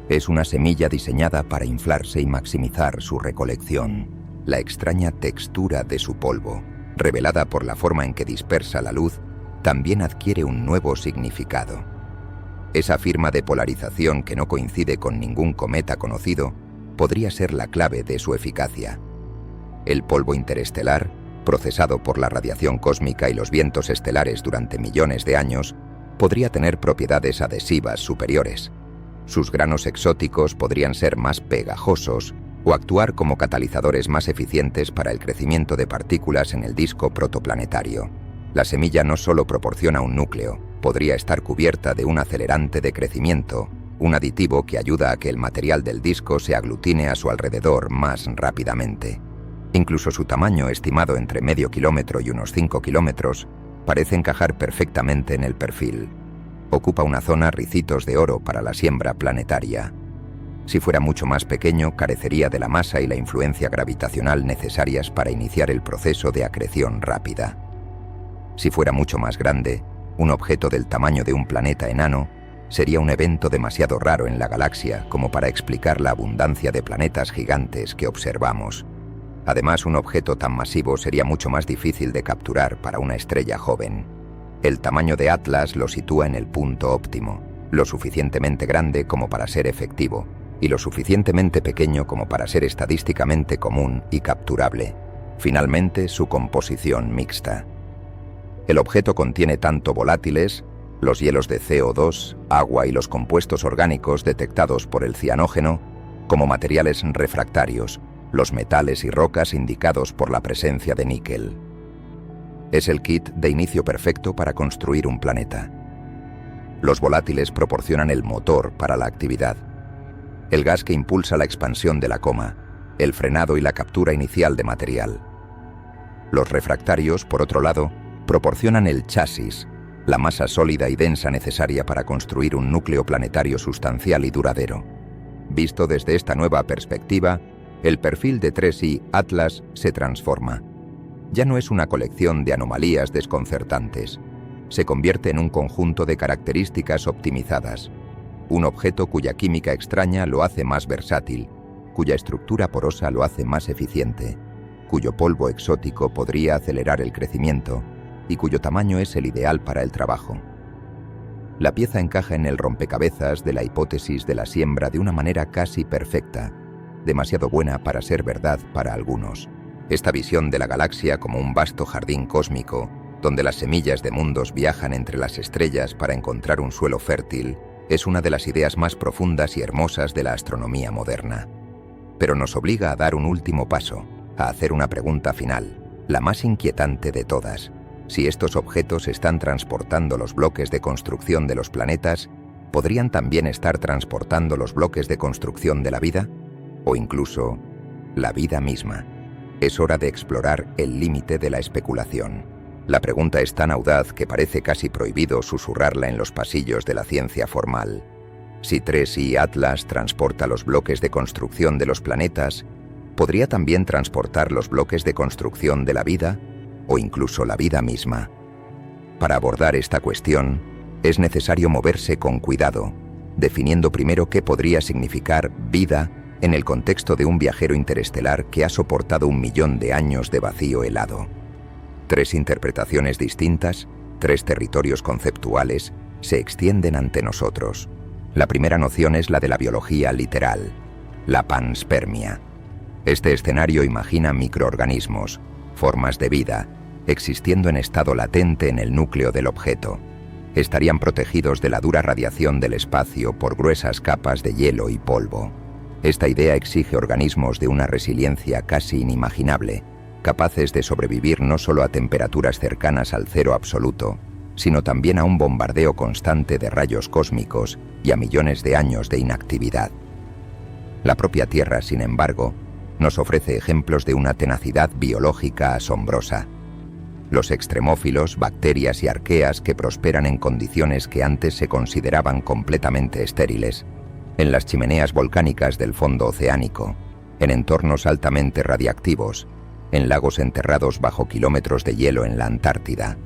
Es una semilla diseñada para inflarse y maximizar su recolección. La extraña textura de su polvo, revelada por la forma en que dispersa la luz, también adquiere un nuevo significado. Esa firma de polarización que no coincide con ningún cometa conocido podría ser la clave de su eficacia. El polvo interestelar, procesado por la radiación cósmica y los vientos estelares durante millones de años, podría tener propiedades adhesivas superiores. Sus granos exóticos podrían ser más pegajosos o actuar como catalizadores más eficientes para el crecimiento de partículas en el disco protoplanetario. La semilla no solo proporciona un núcleo, podría estar cubierta de un acelerante de crecimiento, un aditivo que ayuda a que el material del disco se aglutine a su alrededor más rápidamente. Incluso su tamaño, estimado entre medio kilómetro y unos 5 kilómetros, parece encajar perfectamente en el perfil. Ocupa una zona ricitos de oro para la siembra planetaria. Si fuera mucho más pequeño, carecería de la masa y la influencia gravitacional necesarias para iniciar el proceso de acreción rápida. Si fuera mucho más grande, un objeto del tamaño de un planeta enano, sería un evento demasiado raro en la galaxia como para explicar la abundancia de planetas gigantes que observamos. Además, un objeto tan masivo sería mucho más difícil de capturar para una estrella joven. El tamaño de Atlas lo sitúa en el punto óptimo, lo suficientemente grande como para ser efectivo, y lo suficientemente pequeño como para ser estadísticamente común y capturable. Finalmente, su composición mixta. El objeto contiene tanto volátiles, los hielos de CO2, agua y los compuestos orgánicos detectados por el cianógeno, como materiales refractarios, los metales y rocas indicados por la presencia de níquel. Es el kit de inicio perfecto para construir un planeta. Los volátiles proporcionan el motor para la actividad, el gas que impulsa la expansión de la coma, el frenado y la captura inicial de material. Los refractarios, por otro lado, proporcionan el chasis, la masa sólida y densa necesaria para construir un núcleo planetario sustancial y duradero. Visto desde esta nueva perspectiva, el perfil de 3i Atlas se transforma. Ya no es una colección de anomalías desconcertantes. Se convierte en un conjunto de características optimizadas. Un objeto cuya química extraña lo hace más versátil, cuya estructura porosa lo hace más eficiente, cuyo polvo exótico podría acelerar el crecimiento y cuyo tamaño es el ideal para el trabajo. La pieza encaja en el rompecabezas de la hipótesis de la siembra de una manera casi perfecta, demasiado buena para ser verdad para algunos. Esta visión de la galaxia como un vasto jardín cósmico, donde las semillas de mundos viajan entre las estrellas para encontrar un suelo fértil, es una de las ideas más profundas y hermosas de la astronomía moderna. Pero nos obliga a dar un último paso, a hacer una pregunta final, la más inquietante de todas. Si estos objetos están transportando los bloques de construcción de los planetas, ¿podrían también estar transportando los bloques de construcción de la vida? O incluso, la vida misma. Es hora de explorar el límite de la especulación. La pregunta es tan audaz que parece casi prohibido susurrarla en los pasillos de la ciencia formal. Si 3i Atlas transporta los bloques de construcción de los planetas, ¿podría también transportar los bloques de construcción de la vida? O incluso la vida misma. Para abordar esta cuestión, es necesario moverse con cuidado, definiendo primero qué podría significar vida en el contexto de un viajero interestelar que ha soportado 1 millón de años de vacío helado. 3 interpretaciones distintas, 3 territorios conceptuales, se extienden ante nosotros. La primera noción es la de la biología literal, la panspermia. Este escenario imagina microorganismos, formas de vida, existiendo en estado latente en el núcleo del objeto. Estarían protegidos de la dura radiación del espacio por gruesas capas de hielo y polvo. Esta idea exige organismos de una resiliencia casi inimaginable, capaces de sobrevivir no solo a temperaturas cercanas al cero absoluto, sino también a un bombardeo constante de rayos cósmicos y a millones de años de inactividad. La propia Tierra, sin embargo, nos ofrece ejemplos de una tenacidad biológica asombrosa. Los extremófilos, bacterias y arqueas que prosperan en condiciones que antes se consideraban completamente estériles, en las chimeneas volcánicas del fondo oceánico, en entornos altamente radiactivos, en lagos enterrados bajo kilómetros de hielo en la Antártida.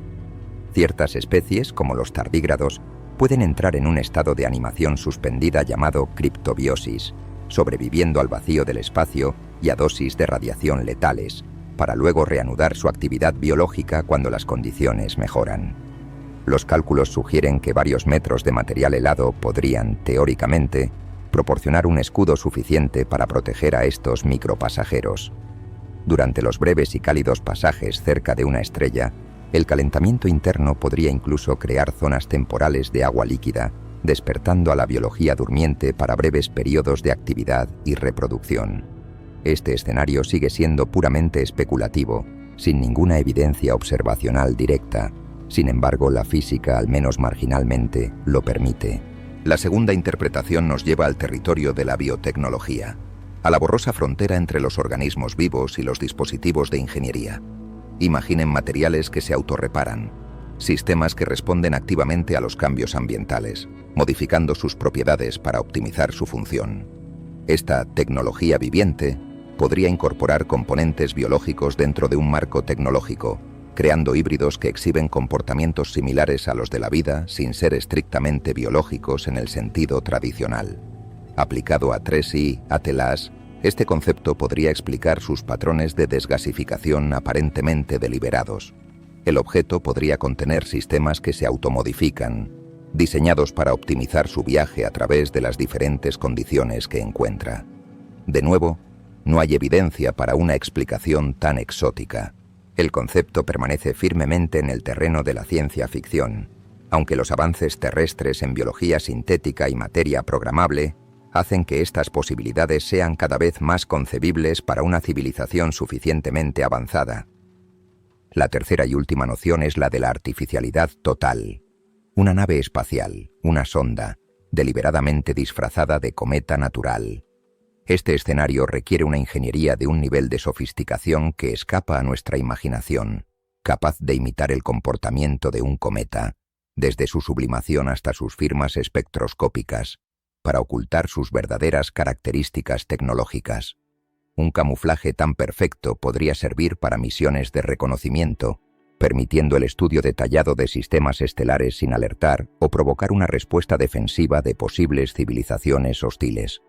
Ciertas especies, como los tardígrados, pueden entrar en un estado de animación suspendida llamado criptobiosis, sobreviviendo al vacío del espacio y a dosis de radiación letales, para luego reanudar su actividad biológica cuando las condiciones mejoran. Los cálculos sugieren que varios metros de material helado podrían, teóricamente, proporcionar un escudo suficiente para proteger a estos micropasajeros. Durante los breves y cálidos pasajes cerca de una estrella, el calentamiento interno podría incluso crear zonas temporales de agua líquida, despertando a la biología durmiente para breves periodos de actividad y reproducción. Este escenario sigue siendo puramente especulativo, sin ninguna evidencia observacional directa. Sin embargo, la física, al menos marginalmente, lo permite. La segunda interpretación nos lleva al territorio de la biotecnología, a la borrosa frontera entre los organismos vivos y los dispositivos de ingeniería. Imaginen materiales que se autorreparan, sistemas que responden activamente a los cambios ambientales, modificando sus propiedades para optimizar su función. Esta tecnología viviente podría incorporar componentes biológicos dentro de un marco tecnológico, creando híbridos que exhiben comportamientos similares a los de la vida sin ser estrictamente biológicos en el sentido tradicional. Aplicado a 3i Atlas, este concepto podría explicar sus patrones de desgasificación aparentemente deliberados. El objeto podría contener sistemas que se automodifican, diseñados para optimizar su viaje a través de las diferentes condiciones que encuentra. De nuevo, no hay evidencia para una explicación tan exótica. El concepto permanece firmemente en el terreno de la ciencia ficción, aunque los avances terrestres en biología sintética y materia programable hacen que estas posibilidades sean cada vez más concebibles para una civilización suficientemente avanzada. La tercera y última noción es la de la artificialidad total. Una nave espacial, una sonda, deliberadamente disfrazada de cometa natural. Este escenario requiere una ingeniería de un nivel de sofisticación que escapa a nuestra imaginación, capaz de imitar el comportamiento de un cometa, desde su sublimación hasta sus firmas espectroscópicas, para ocultar sus verdaderas características tecnológicas. Un camuflaje tan perfecto podría servir para misiones de reconocimiento, permitiendo el estudio detallado de sistemas estelares sin alertar o provocar una respuesta defensiva de posibles civilizaciones hostiles.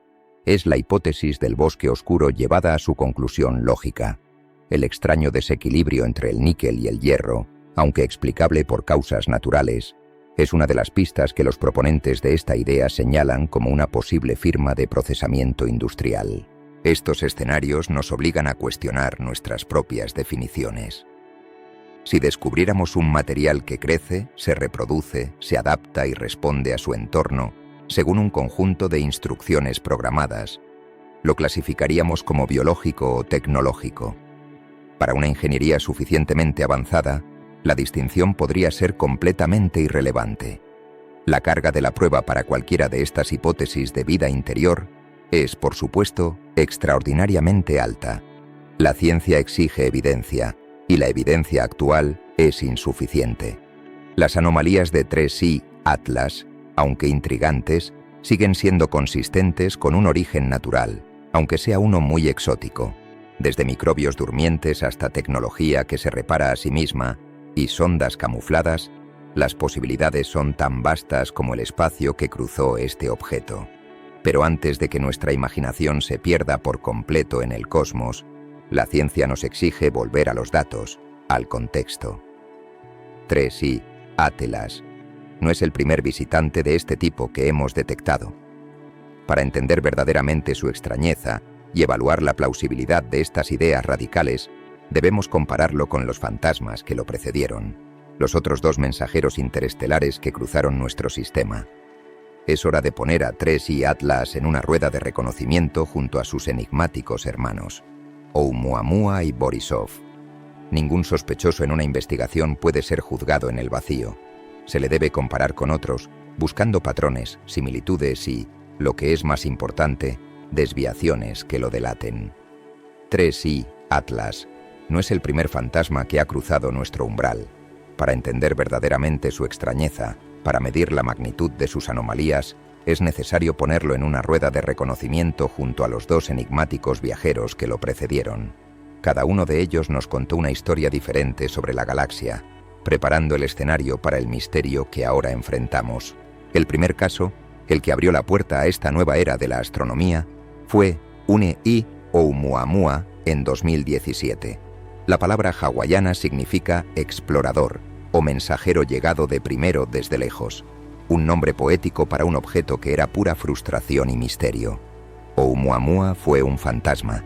Es la hipótesis del bosque oscuro llevada a su conclusión lógica. El extraño desequilibrio entre el níquel y el hierro, aunque explicable por causas naturales, es una de las pistas que los proponentes de esta idea señalan como una posible firma de procesamiento industrial. Estos escenarios nos obligan a cuestionar nuestras propias definiciones. Si descubriéramos un material que crece, se reproduce, se adapta y responde a su entorno, según un conjunto de instrucciones programadas, lo clasificaríamos como biológico o tecnológico. Para una ingeniería suficientemente avanzada, la distinción podría ser completamente irrelevante. La carga de la prueba para cualquiera de estas hipótesis de vida interior es, por supuesto, extraordinariamente alta. La ciencia exige evidencia, y la evidencia actual es insuficiente. Las anomalías de 3i Atlas, aunque intrigantes, siguen siendo consistentes con un origen natural, aunque sea uno muy exótico. Desde microbios durmientes hasta tecnología que se repara a sí misma y sondas camufladas, las posibilidades son tan vastas como el espacio que cruzó este objeto. Pero antes de que nuestra imaginación se pierda por completo en el cosmos, la ciencia nos exige volver a los datos, al contexto. 3i Atlas no es el primer visitante de este tipo que hemos detectado. Para entender verdaderamente su extrañeza y evaluar la plausibilidad de estas ideas radicales, debemos compararlo con los fantasmas que lo precedieron, los otros dos mensajeros interestelares que cruzaron nuestro sistema. Es hora de poner a 3i Atlas en una rueda de reconocimiento junto a sus enigmáticos hermanos, Oumuamua y Borisov. Ningún sospechoso en una investigación puede ser juzgado en el vacío. Se le debe comparar con otros, buscando patrones, similitudes y, lo que es más importante, desviaciones que lo delaten. 3i Atlas no es el primer fantasma que ha cruzado nuestro umbral. Para entender verdaderamente su extrañeza, para medir la magnitud de sus anomalías, es necesario ponerlo en una rueda de reconocimiento junto a los dos enigmáticos viajeros que lo precedieron. Cada uno de ellos nos contó una historia diferente sobre la galaxia, preparando el escenario para el misterio que ahora enfrentamos. El primer caso, el que abrió la puerta a esta nueva era de la astronomía, fue Une-i Oumuamua en 2017. La palabra hawaiana significa explorador o mensajero llegado de primero desde lejos, un nombre poético para un objeto que era pura frustración y misterio. Oumuamua fue un fantasma.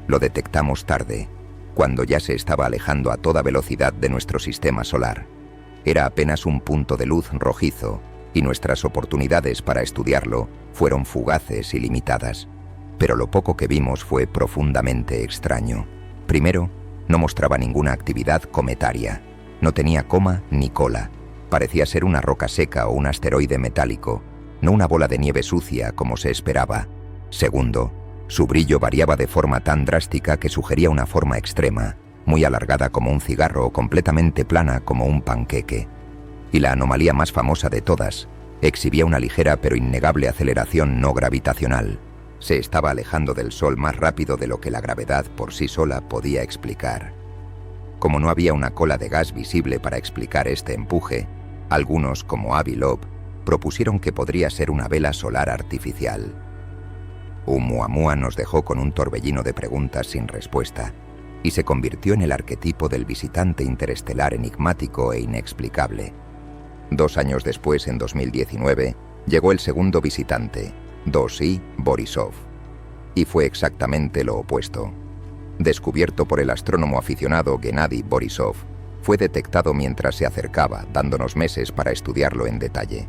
Lo detectamos tarde, cuando ya se estaba alejando a toda velocidad de nuestro sistema solar. Era apenas un punto de luz rojizo, y nuestras oportunidades para estudiarlo fueron fugaces y limitadas. Pero lo poco que vimos fue profundamente extraño. Primero, no mostraba ninguna actividad cometaria. No tenía coma ni cola. Parecía ser una roca seca o un asteroide metálico. no una bola de nieve sucia como se esperaba. Segundo, su brillo variaba de forma tan drástica que sugería una forma extrema, muy alargada como un cigarro o completamente plana como un panqueque. Y la anomalía más famosa de todas, exhibía una ligera pero innegable aceleración no gravitacional. Se estaba alejando del Sol más rápido de lo que la gravedad por sí sola podía explicar. Como no había una cola de gas visible para explicar este empuje, algunos, como Avi Loeb, propusieron que podría ser una vela solar artificial. Oumuamua nos dejó con un torbellino de preguntas sin respuesta y se convirtió en el arquetipo del visitante interestelar enigmático e inexplicable. 2 años después, en 2019, llegó el segundo visitante, 2I Borisov, y fue exactamente lo opuesto. Descubierto por el astrónomo aficionado Gennady Borisov, fue detectado mientras se acercaba, dándonos meses para estudiarlo en detalle.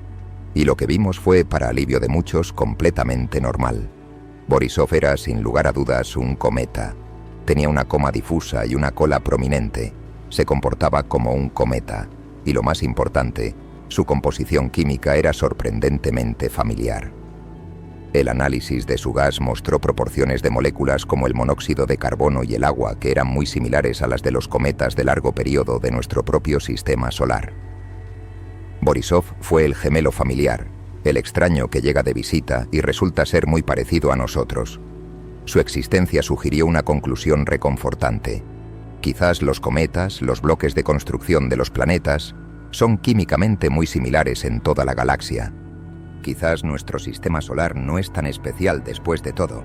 Y lo que vimos fue, para alivio de muchos, completamente normal. Borisov era, sin lugar a dudas, un cometa. Tenía una coma difusa y una cola prominente. Se comportaba como un cometa. Y lo más importante, su composición química era sorprendentemente familiar. El análisis de su gas mostró proporciones de moléculas como el monóxido de carbono y el agua que eran muy similares a las de los cometas de largo periodo de nuestro propio sistema solar. Borisov fue el gemelo familiar, el extraño que llega de visita y resulta ser muy parecido a nosotros. Su existencia sugirió una conclusión reconfortante. Quizás los cometas, los bloques de construcción de los planetas, son químicamente muy similares en toda la galaxia. Quizás nuestro sistema solar no es tan especial después de todo.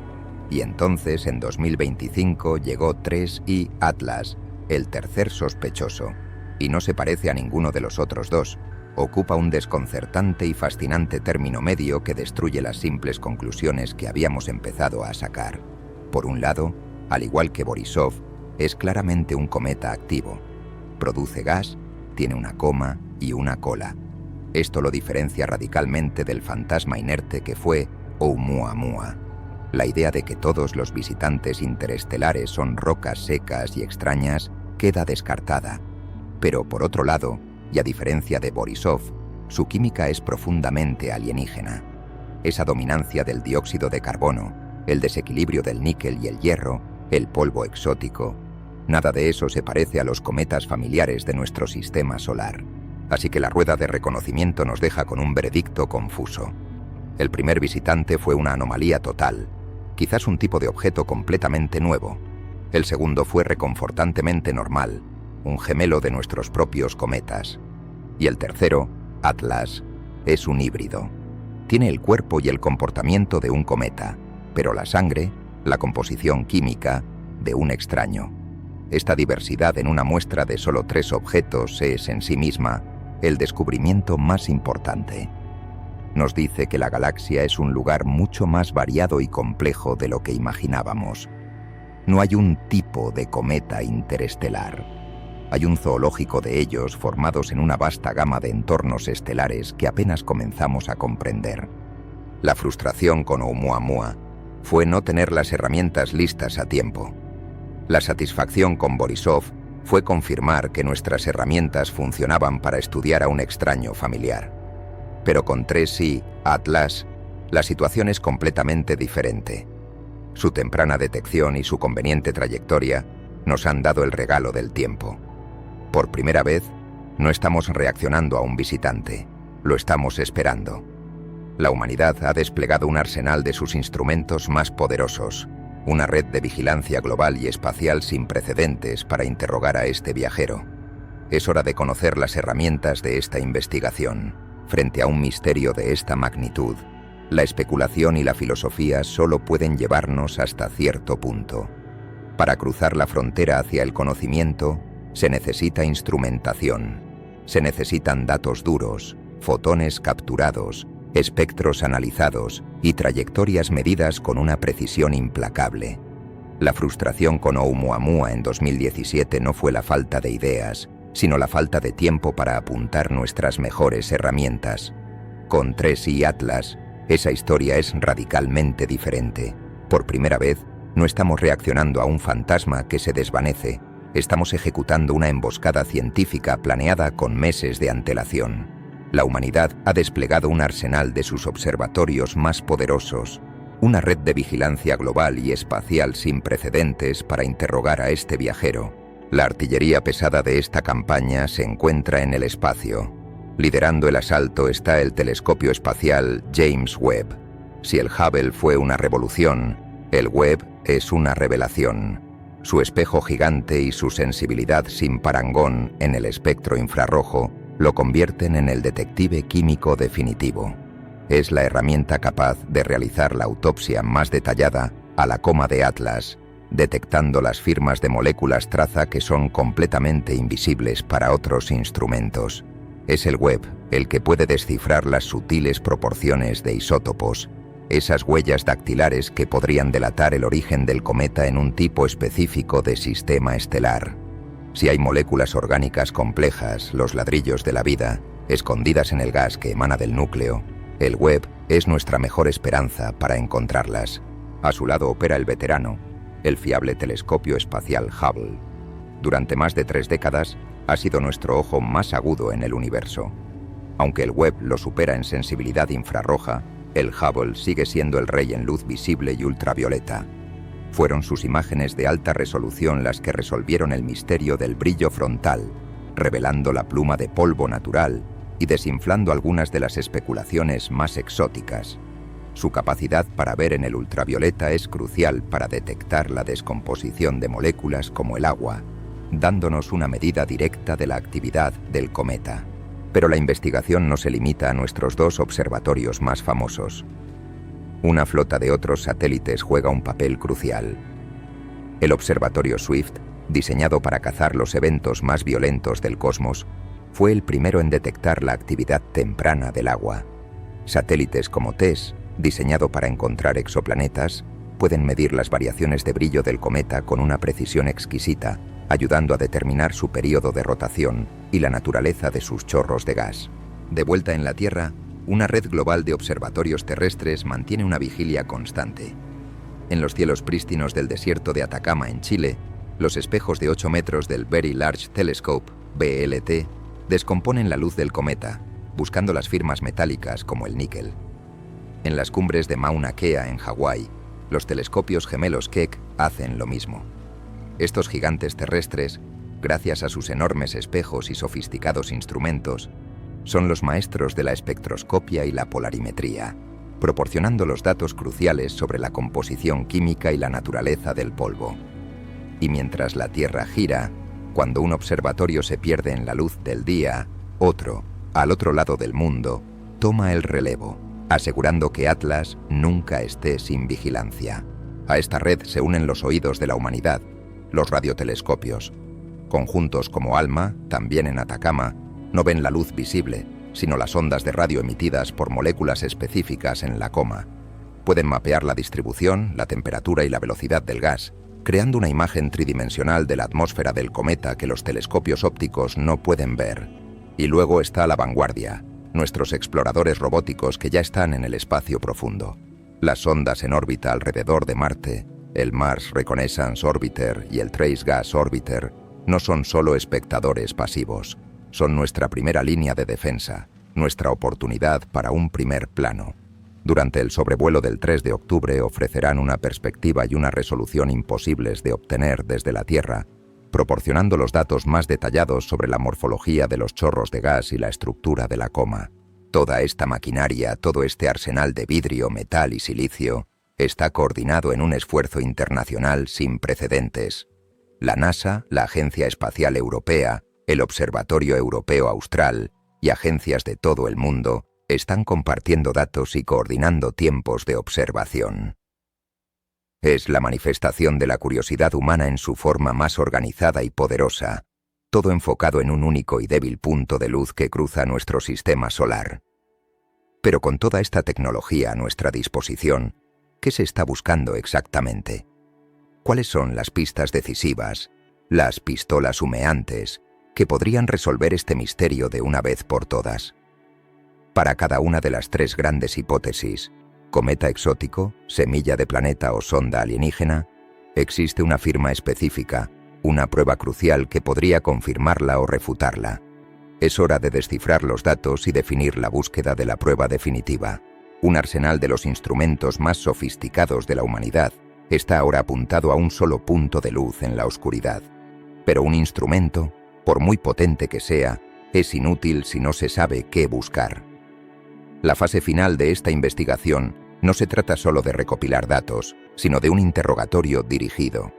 Y entonces, en 2025, llegó 3I Atlas, el tercer sospechoso, y no se parece a ninguno de los otros dos. Ocupa un desconcertante y fascinante término medio que destruye las simples conclusiones que habíamos empezado a sacar. Por un lado, al igual que Borisov, es claramente un cometa activo. Produce gas, tiene una coma y una cola. Esto lo diferencia radicalmente del fantasma inerte que fue Oumuamua. La idea de que todos los visitantes interestelares son rocas secas y extrañas queda descartada. Pero por otro lado, y a diferencia de Borisov, su química es profundamente alienígena. Esa dominancia del dióxido de carbono, el desequilibrio del níquel y el hierro, el polvo exótico, nada de eso se parece a los cometas familiares de nuestro sistema solar. Así que la rueda de reconocimiento nos deja con un veredicto confuso. El primer visitante fue una anomalía total, quizás un tipo de objeto completamente nuevo. El segundo fue reconfortantemente normal, un gemelo de nuestros propios cometas. Y el tercero, Atlas, es un híbrido. Tiene el cuerpo y el comportamiento de un cometa, pero la sangre, la composición química, de un extraño. Esta diversidad en una muestra de solo 3 objetos es, en sí misma, el descubrimiento más importante. Nos dice que la galaxia es un lugar mucho más variado y complejo de lo que imaginábamos. No hay un tipo de cometa interestelar. Hay un zoológico de ellos formados en una vasta gama de entornos estelares que apenas comenzamos a comprender. La frustración con Oumuamua fue no tener las herramientas listas a tiempo. La satisfacción con Borisov fue confirmar que nuestras herramientas funcionaban para estudiar a un extraño familiar. Pero con 3I Atlas, la situación es completamente diferente. Su temprana detección y su conveniente trayectoria nos han dado el regalo del tiempo. Por primera vez, no estamos reaccionando a un visitante, lo estamos esperando. La humanidad ha desplegado un arsenal de sus instrumentos más poderosos, una red de vigilancia global y espacial sin precedentes para interrogar a este viajero. Es hora de conocer las herramientas de esta investigación. Frente a un misterio de esta magnitud, la especulación y la filosofía solo pueden llevarnos hasta cierto punto. Para cruzar la frontera hacia el conocimiento, se necesita instrumentación. Se necesitan datos duros, fotones capturados, espectros analizados y trayectorias medidas con una precisión implacable. La frustración con Oumuamua en 2017 no fue la falta de ideas, sino la falta de tiempo para apuntar nuestras mejores herramientas. Con 3I Atlas, esa historia es radicalmente diferente. Por primera vez, no estamos reaccionando a un fantasma que se desvanece, estamos ejecutando una emboscada científica planeada con meses de antelación. La humanidad ha desplegado un arsenal de sus observatorios más poderosos, una red de vigilancia global y espacial sin precedentes para interrogar a este viajero. La artillería pesada de esta campaña se encuentra en el espacio. Liderando el asalto está el telescopio espacial James Webb. Si el Hubble fue una revolución, el Webb es una revelación. Su espejo gigante y su sensibilidad sin parangón en el espectro infrarrojo lo convierten en el detective químico definitivo. Es la herramienta capaz de realizar la autopsia más detallada a la coma de Atlas, detectando las firmas de moléculas traza que son completamente invisibles para otros instrumentos. Es el Webb el que puede descifrar las sutiles proporciones de isótopos, esas huellas dactilares que podrían delatar el origen del cometa en un tipo específico de sistema estelar. Si hay moléculas orgánicas complejas, los ladrillos de la vida, escondidas en el gas que emana del núcleo, el Webb es nuestra mejor esperanza para encontrarlas. A su lado opera el veterano, el fiable telescopio espacial Hubble. Durante más de 3 décadas ha sido nuestro ojo más agudo en el universo. Aunque el Webb lo supera en sensibilidad infrarroja, el Hubble sigue siendo el rey en luz visible y ultravioleta. Fueron sus imágenes de alta resolución las que resolvieron el misterio del brillo frontal, revelando la pluma de polvo natural y desinflando algunas de las especulaciones más exóticas. Su capacidad para ver en el ultravioleta es crucial para detectar la descomposición de moléculas como el agua, dándonos una medida directa de la actividad del cometa. Pero la investigación no se limita a nuestros 2 observatorios más famosos. Una flota de otros satélites juega un papel crucial. El observatorio Swift, diseñado para cazar los eventos más violentos del cosmos, fue el primero en detectar la actividad temprana del agua. Satélites como TESS, diseñado para encontrar exoplanetas, pueden medir las variaciones de brillo del cometa con una precisión exquisita, ayudando a determinar su período de rotación y la naturaleza de sus chorros de gas. De vuelta en la Tierra, una red global de observatorios terrestres mantiene una vigilia constante. En los cielos prístinos del desierto de Atacama, en Chile, los espejos de 8 metros del Very Large Telescope, VLT, descomponen la luz del cometa, buscando las firmas metálicas como el níquel. En las cumbres de Mauna Kea, en Hawái, los telescopios gemelos Keck hacen lo mismo. Estos gigantes terrestres, gracias a sus enormes espejos y sofisticados instrumentos, son los maestros de la espectroscopia y la polarimetría, proporcionando los datos cruciales sobre la composición química y la naturaleza del polvo. Y mientras la Tierra gira, cuando un observatorio se pierde en la luz del día, otro, al otro lado del mundo, toma el relevo, asegurando que Atlas nunca esté sin vigilancia. A esta red se unen los oídos de la humanidad, los radiotelescopios. Conjuntos como ALMA, también en Atacama, no ven la luz visible, sino las ondas de radio emitidas por moléculas específicas en la coma. Pueden mapear la distribución, la temperatura y la velocidad del gas, creando una imagen tridimensional de la atmósfera del cometa que los telescopios ópticos no pueden ver. Y luego está la vanguardia, nuestros exploradores robóticos que ya están en el espacio profundo. Las sondas en órbita alrededor de Marte, el Mars Reconnaissance Orbiter y el Trace Gas Orbiter, no son solo espectadores pasivos, son nuestra primera línea de defensa, nuestra oportunidad para un primer plano. Durante el sobrevuelo del 3 de octubre ofrecerán una perspectiva y una resolución imposibles de obtener desde la Tierra, proporcionando los datos más detallados sobre la morfología de los chorros de gas y la estructura de la coma. Toda esta maquinaria, todo este arsenal de vidrio, metal y silicio, está coordinado en un esfuerzo internacional sin precedentes. La NASA, la Agencia Espacial Europea, el Observatorio Europeo Austral y agencias de todo el mundo están compartiendo datos y coordinando tiempos de observación. Es la manifestación de la curiosidad humana en su forma más organizada y poderosa, todo enfocado en un único y débil punto de luz que cruza nuestro sistema solar. Pero con toda esta tecnología a nuestra disposición, ¿qué se está buscando exactamente? ¿Cuáles son las pistas decisivas, las pistolas humeantes, que podrían resolver este misterio de una vez por todas? Para cada una de las 3 grandes hipótesis, cometa exótico, semilla de planeta o sonda alienígena, existe una firma específica, una prueba crucial que podría confirmarla o refutarla. Es hora de descifrar los datos y definir la búsqueda de la prueba definitiva. Un arsenal de los instrumentos más sofisticados de la humanidad está ahora apuntado a un solo punto de luz en la oscuridad. Pero un instrumento, por muy potente que sea, es inútil si no se sabe qué buscar. La fase final de esta investigación no se trata solo de recopilar datos, sino de un interrogatorio dirigido.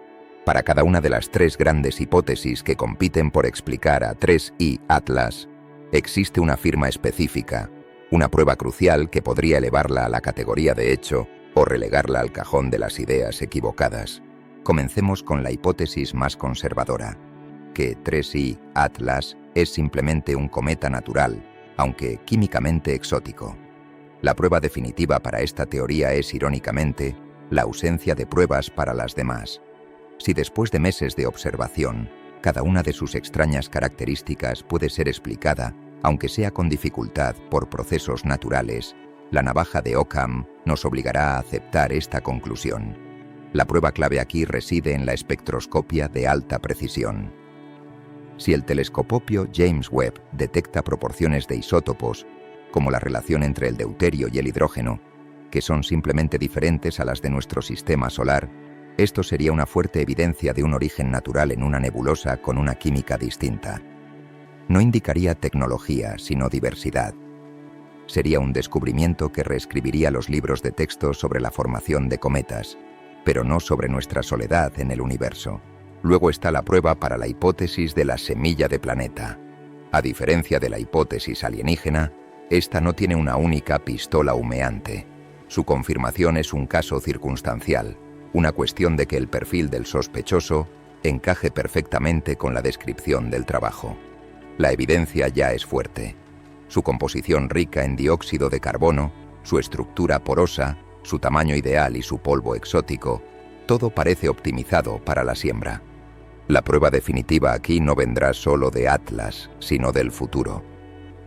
Para cada una de las 3 grandes hipótesis que compiten por explicar a 3I Atlas, existe una firma específica, una prueba crucial que podría elevarla a la categoría de hecho o relegarla al cajón de las ideas equivocadas. Comencemos con la hipótesis más conservadora, que 3I Atlas es simplemente un cometa natural, aunque químicamente exótico. La prueba definitiva para esta teoría es, irónicamente, la ausencia de pruebas para las demás. Si después de meses de observación, cada una de sus extrañas características puede ser explicada, aunque sea con dificultad, por procesos naturales, la navaja de Occam nos obligará a aceptar esta conclusión. La prueba clave aquí reside en la espectroscopia de alta precisión. Si el telescopio James Webb detecta proporciones de isótopos, como la relación entre el deuterio y el hidrógeno, que son simplemente diferentes a las de nuestro sistema solar, esto sería una fuerte evidencia de un origen natural en una nebulosa con una química distinta. No indicaría tecnología, sino diversidad. Sería un descubrimiento que reescribiría los libros de texto sobre la formación de cometas, pero no sobre nuestra soledad en el universo. Luego está la prueba para la hipótesis de la semilla de planeta. A diferencia de la hipótesis alienígena, esta no tiene una única pistola humeante. Su confirmación es un caso circunstancial, una cuestión de que el perfil del sospechoso encaje perfectamente con la descripción del trabajo. La evidencia ya es fuerte. Su composición rica en dióxido de carbono, su estructura porosa, su tamaño ideal y su polvo exótico, todo parece optimizado para la siembra. La prueba definitiva aquí no vendrá solo de Atlas, sino del futuro.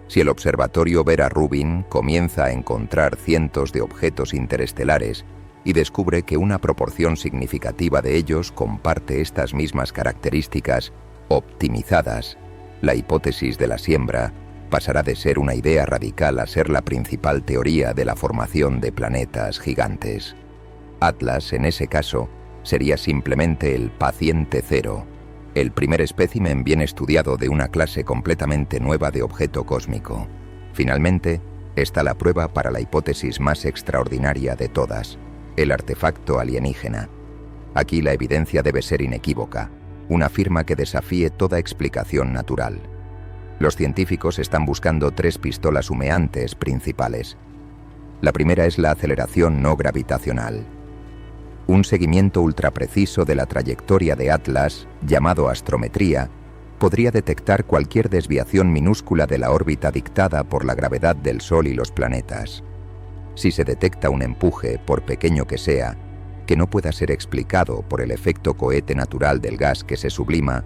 Si el observatorio Vera Rubin comienza a encontrar cientos de objetos interestelares y descubre que una proporción significativa de ellos comparte estas mismas características optimizadas, la hipótesis de la siembra pasará de ser una idea radical a ser la principal teoría de la formación de planetas gigantes. Atlas, en ese caso, sería simplemente el paciente cero, el primer espécimen bien estudiado de una clase completamente nueva de objeto cósmico. Finalmente, está la prueba para la hipótesis más extraordinaria de todas, el artefacto alienígena. Aquí la evidencia debe ser inequívoca, una firma que desafíe toda explicación natural. Los científicos están buscando 3 pistolas humeantes principales. La primera es la aceleración no gravitacional. Un seguimiento ultrapreciso de la trayectoria de Atlas, llamado astrometría, podría detectar cualquier desviación minúscula de la órbita dictada por la gravedad del Sol y los planetas. Si se detecta un empuje, por pequeño que sea, que no pueda ser explicado por el efecto cohete natural del gas que se sublima,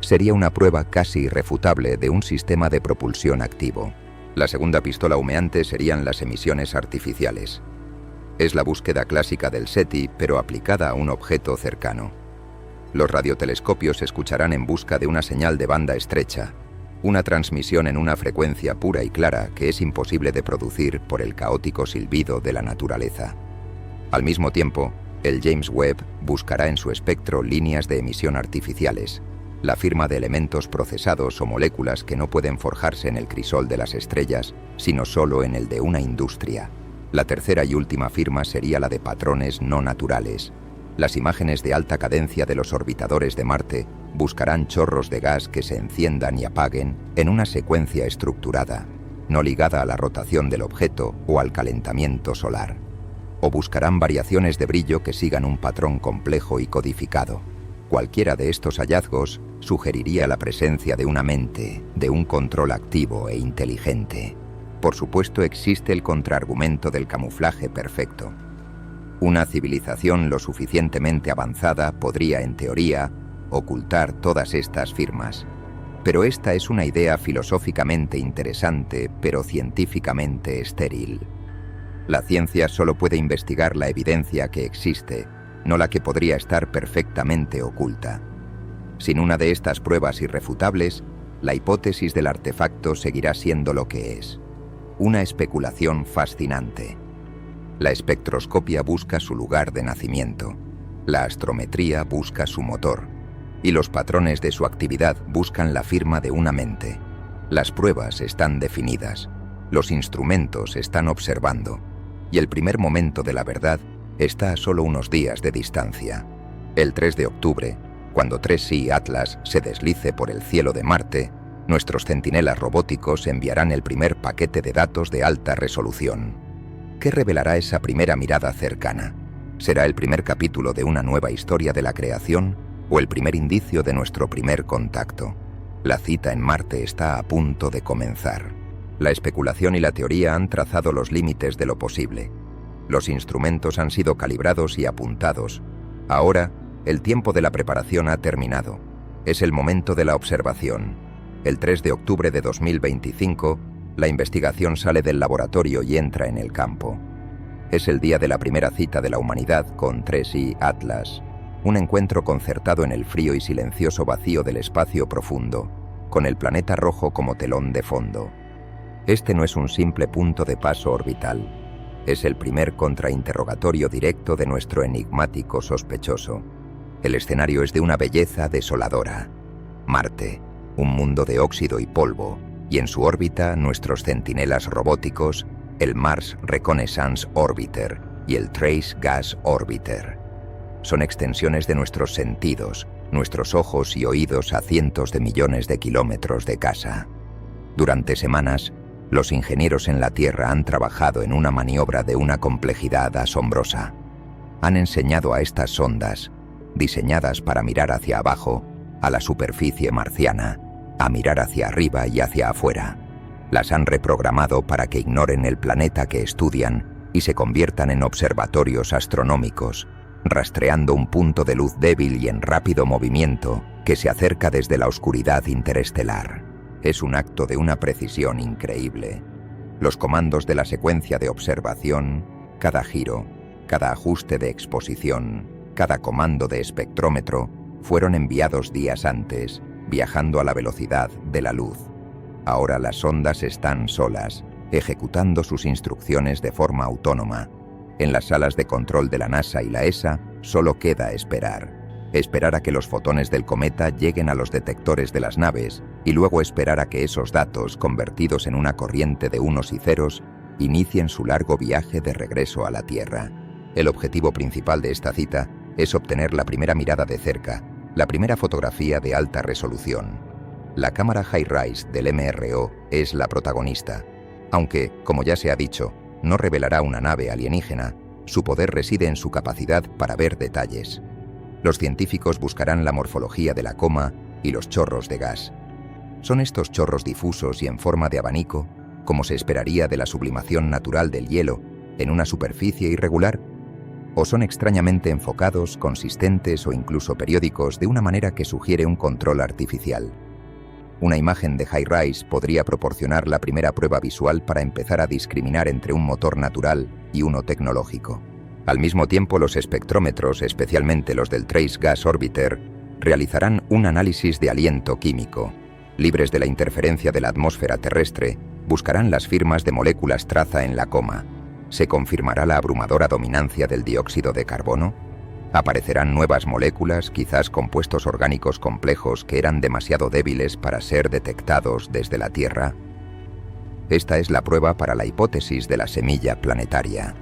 sería una prueba casi irrefutable de un sistema de propulsión activo. La segunda pistola humeante serían las emisiones artificiales. Es la búsqueda clásica del SETI, pero aplicada a un objeto cercano. Los radiotelescopios escucharán en busca de una señal de banda estrecha, una transmisión en una frecuencia pura y clara que es imposible de producir por el caótico silbido de la naturaleza. Al mismo tiempo, el James Webb buscará en su espectro líneas de emisión artificiales, la firma de elementos procesados o moléculas que no pueden forjarse en el crisol de las estrellas, sino solo en el de una industria. La tercera y última firma sería la de patrones no naturales. Las imágenes de alta cadencia de los orbitadores de Marte buscarán chorros de gas que se enciendan y apaguen en una secuencia estructurada, no ligada a la rotación del objeto o al calentamiento solar. O buscarán variaciones de brillo que sigan un patrón complejo y codificado. Cualquiera de estos hallazgos sugeriría la presencia de una mente, de un control activo e inteligente. Por supuesto, existe el contraargumento del camuflaje perfecto. Una civilización lo suficientemente avanzada podría, en teoría, ocultar todas estas firmas. Pero esta es una idea filosóficamente interesante, pero científicamente estéril. La ciencia solo puede investigar la evidencia que existe, no la que podría estar perfectamente oculta. Sin una de estas pruebas irrefutables, la hipótesis del artefacto seguirá siendo lo que es: una especulación fascinante. La espectroscopia busca su lugar de nacimiento, la astrometría busca su motor, y los patrones de su actividad buscan la firma de una mente. Las pruebas están definidas, los instrumentos están observando, y el primer momento de la verdad está a solo unos días de distancia. El 3 de octubre, cuando 3I Atlas se deslice por el cielo de Marte, nuestros centinelas robóticos enviarán el primer paquete de datos de alta resolución. ¿Qué revelará esa primera mirada cercana? ¿Será el primer capítulo de una nueva historia de la creación o el primer indicio de nuestro primer contacto? La cita en Marte está a punto de comenzar. La especulación y la teoría han trazado los límites de lo posible. Los instrumentos han sido calibrados y apuntados. Ahora, el tiempo de la preparación ha terminado. Es el momento de la observación. El 3 de octubre de 2025, la investigación sale del laboratorio y entra en el campo. Es el día de la primera cita de la humanidad con 3I Atlas, un encuentro concertado en el frío y silencioso vacío del espacio profundo, con el planeta rojo como telón de fondo. Este no es un simple punto de paso orbital. Es el primer contrainterrogatorio directo de nuestro enigmático sospechoso. El escenario es de una belleza desoladora. Marte, un mundo de óxido y polvo, y en su órbita nuestros centinelas robóticos, el Mars Reconnaissance Orbiter y el Trace Gas Orbiter. Son extensiones de nuestros sentidos, nuestros ojos y oídos a cientos de millones de kilómetros de casa. Durante semanas, los ingenieros en la Tierra han trabajado en una maniobra de una complejidad asombrosa. Han enseñado a estas sondas, diseñadas para mirar hacia abajo, a la superficie marciana, a mirar hacia arriba y hacia afuera. Las han reprogramado para que ignoren el planeta que estudian y se conviertan en observatorios astronómicos, rastreando un punto de luz débil y en rápido movimiento que se acerca desde la oscuridad interestelar. Es un acto de una precisión increíble. Los comandos de la secuencia de observación, cada giro, cada ajuste de exposición, cada comando de espectrómetro, fueron enviados días antes, viajando a la velocidad de la luz. Ahora las sondas están solas, ejecutando sus instrucciones de forma autónoma. En las salas de control de la NASA y la ESA solo queda esperar. Esperar a que los fotones del cometa lleguen a los detectores de las naves y luego esperar a que esos datos, convertidos en una corriente de unos y ceros, inicien su largo viaje de regreso a la Tierra. El objetivo principal de esta cita es obtener la primera mirada de cerca, la primera fotografía de alta resolución. La cámara HiRISE del MRO es la protagonista, aunque, como ya se ha dicho, no revelará una nave alienígena. Su poder reside en su capacidad para ver detalles. Los científicos buscarán la morfología de la coma y los chorros de gas. ¿Son estos chorros difusos y en forma de abanico, como se esperaría de la sublimación natural del hielo, en una superficie irregular? ¿O son extrañamente enfocados, consistentes o incluso periódicos de una manera que sugiere un control artificial? Una imagen de HiRISE podría proporcionar la primera prueba visual para empezar a discriminar entre un motor natural y uno tecnológico. Al mismo tiempo, los espectrómetros, especialmente los del Trace Gas Orbiter, realizarán un análisis de aliento químico. Libres de la interferencia de la atmósfera terrestre, buscarán las firmas de moléculas traza en la coma. ¿Se confirmará la abrumadora dominancia del dióxido de carbono? ¿Aparecerán nuevas moléculas, quizás compuestos orgánicos complejos que eran demasiado débiles para ser detectados desde la Tierra? Esta es la prueba para la hipótesis de la semilla planetaria.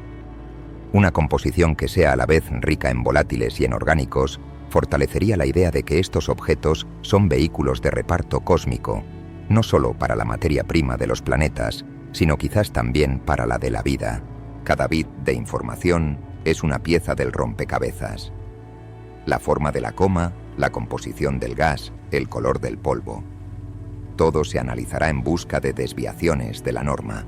Una composición que sea a la vez rica en volátiles y en orgánicos fortalecería la idea de que estos objetos son vehículos de reparto cósmico, no solo para la materia prima de los planetas, sino quizás también para la de la vida. Cada bit de información es una pieza del rompecabezas. La forma de la coma, la composición del gas, el color del polvo. Todo se analizará en busca de desviaciones de la norma.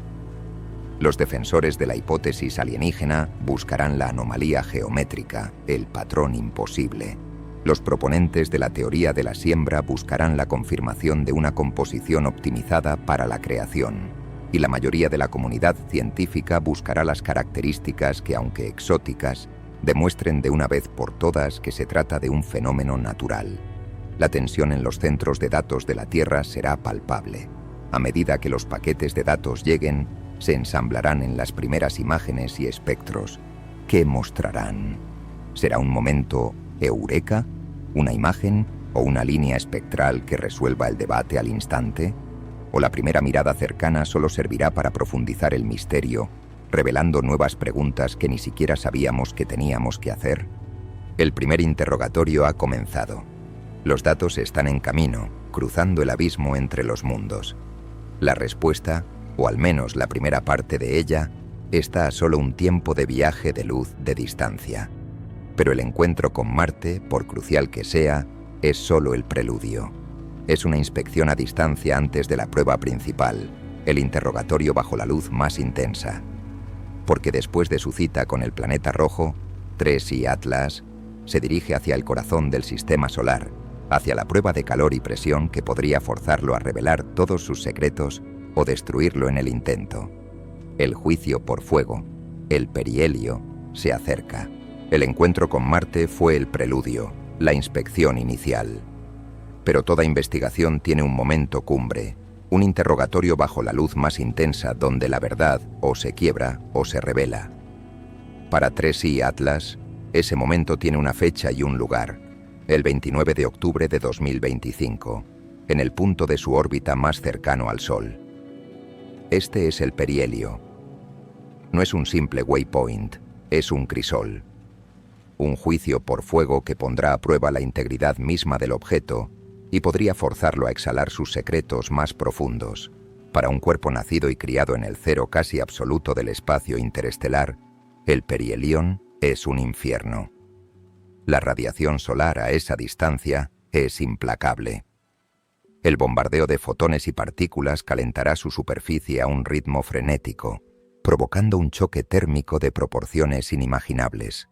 Los defensores de la hipótesis alienígena buscarán la anomalía geométrica, el patrón imposible. Los proponentes de la teoría de la siembra buscarán la confirmación de una composición optimizada para la creación. Y la mayoría de la comunidad científica buscará las características que, aunque exóticas, demuestren de una vez por todas que se trata de un fenómeno natural. La tensión en los centros de datos de la Tierra será palpable. A medida que los paquetes de datos lleguen, se ensamblarán en las primeras imágenes y espectros. ¿Qué mostrarán? ¿Será un momento eureka? ¿Una imagen o una línea espectral que resuelva el debate al instante? ¿O la primera mirada cercana solo servirá para profundizar el misterio, revelando nuevas preguntas que ni siquiera sabíamos que teníamos que hacer? El primer interrogatorio ha comenzado. Los datos están en camino, cruzando el abismo entre los mundos. La respuesta, o al menos la primera parte de ella, está a solo un tiempo de viaje de luz de distancia. Pero el encuentro con Marte, por crucial que sea, es solo el preludio. Es una inspección a distancia antes de la prueba principal, el interrogatorio bajo la luz más intensa. Porque después de su cita con el planeta rojo, Tracy Atlas se dirige hacia el corazón del sistema solar, hacia la prueba de calor y presión que podría forzarlo a revelar todos sus secretos o destruirlo en el intento. El juicio por fuego, el perihelio, se acerca. El encuentro con Marte fue el preludio, la inspección inicial. Pero toda investigación tiene un momento cumbre, un interrogatorio bajo la luz más intensa donde la verdad o se quiebra o se revela. Para Tracy Atlas, ese momento tiene una fecha y un lugar, el 29 de octubre de 2025, en el punto de su órbita más cercano al Sol. Este es el perihelio. No es un simple waypoint, es un crisol. Un juicio por fuego que pondrá a prueba la integridad misma del objeto y podría forzarlo a exhalar sus secretos más profundos. Para un cuerpo nacido y criado en el cero casi absoluto del espacio interestelar, el perihelión es un infierno. La radiación solar a esa distancia es implacable. El bombardeo de fotones y partículas calentará su superficie a un ritmo frenético, provocando un choque térmico de proporciones inimaginables.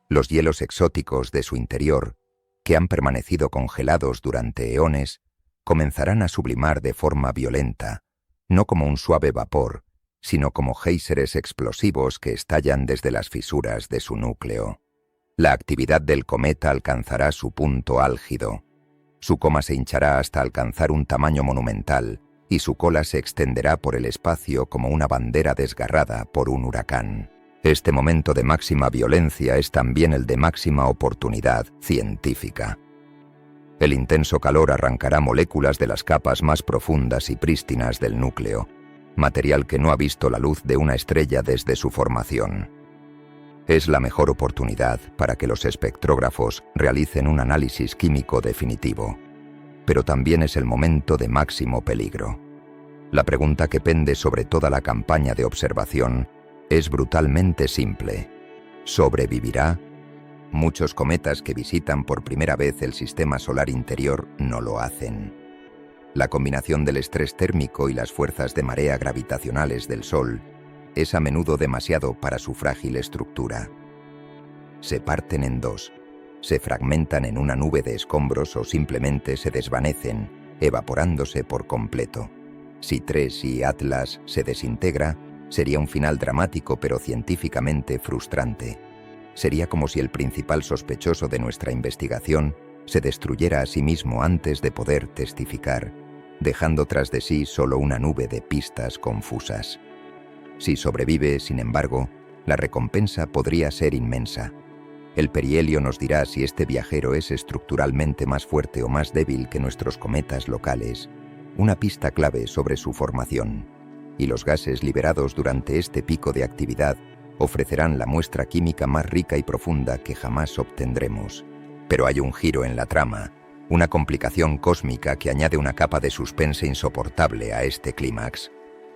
Los hielos exóticos de su interior, que han permanecido congelados durante eones, comenzarán a sublimar de forma violenta, no como un suave vapor, sino como géiseres explosivos que estallan desde las fisuras de su núcleo. La actividad del cometa alcanzará su punto álgido. Su coma se hinchará hasta alcanzar un tamaño monumental y su cola se extenderá por el espacio como una bandera desgarrada por un huracán. Este momento de máxima violencia es también el de máxima oportunidad científica. El intenso calor arrancará moléculas de las capas más profundas y prístinas del núcleo, material que no ha visto la luz de una estrella desde su formación. Es la mejor oportunidad para que los espectrógrafos realicen un análisis químico definitivo, pero también es el momento de máximo peligro. La pregunta que pende sobre toda la campaña de observación es brutalmente simple. ¿Sobrevivirá? Muchos cometas que visitan por primera vez el sistema solar interior no lo hacen. La combinación del estrés térmico y las fuerzas de marea gravitacionales del Sol es a menudo demasiado para su frágil estructura. Se parten en dos, se fragmentan en una nube de escombros o simplemente se desvanecen, evaporándose por completo. Si Tracy Atlas se desintegra, sería un final dramático pero científicamente frustrante. Sería como si el principal sospechoso de nuestra investigación se destruyera a sí mismo antes de poder testificar, dejando tras de sí solo una nube de pistas confusas. Si sobrevive, sin embargo, la recompensa podría ser inmensa. El perihelio nos dirá si este viajero es estructuralmente más fuerte o más débil que nuestros cometas locales, una pista clave sobre su formación. Y los gases liberados durante este pico de actividad ofrecerán la muestra química más rica y profunda que jamás obtendremos. Pero hay un giro en la trama, una complicación cósmica que añade una capa de suspense insoportable a este clímax.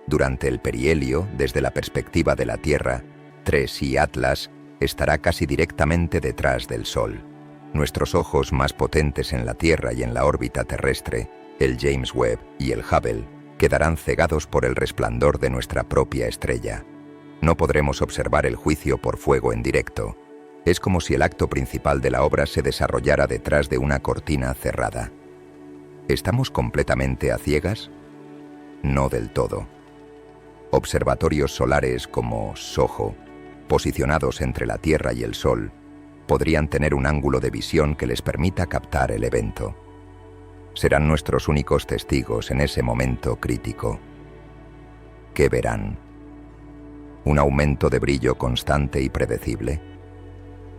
Durante el perihelio, desde la perspectiva de la Tierra, Tracy Atlas estará casi directamente detrás del Sol. Nuestros ojos más potentes en la Tierra y en la órbita terrestre, el James Webb y el Hubble, quedarán cegados por el resplandor de nuestra propia estrella. No podremos observar el juicio por fuego en directo. Es como si el acto principal de la obra se desarrollara detrás de una cortina cerrada. ¿Estamos completamente a ciegas? No del todo. Observatorios solares como SOHO, posicionados entre la Tierra y el Sol, podrían tener un ángulo de visión que les permita captar el evento. Serán nuestros únicos testigos en ese momento crítico. ¿Qué verán? ¿Un aumento de brillo constante y predecible?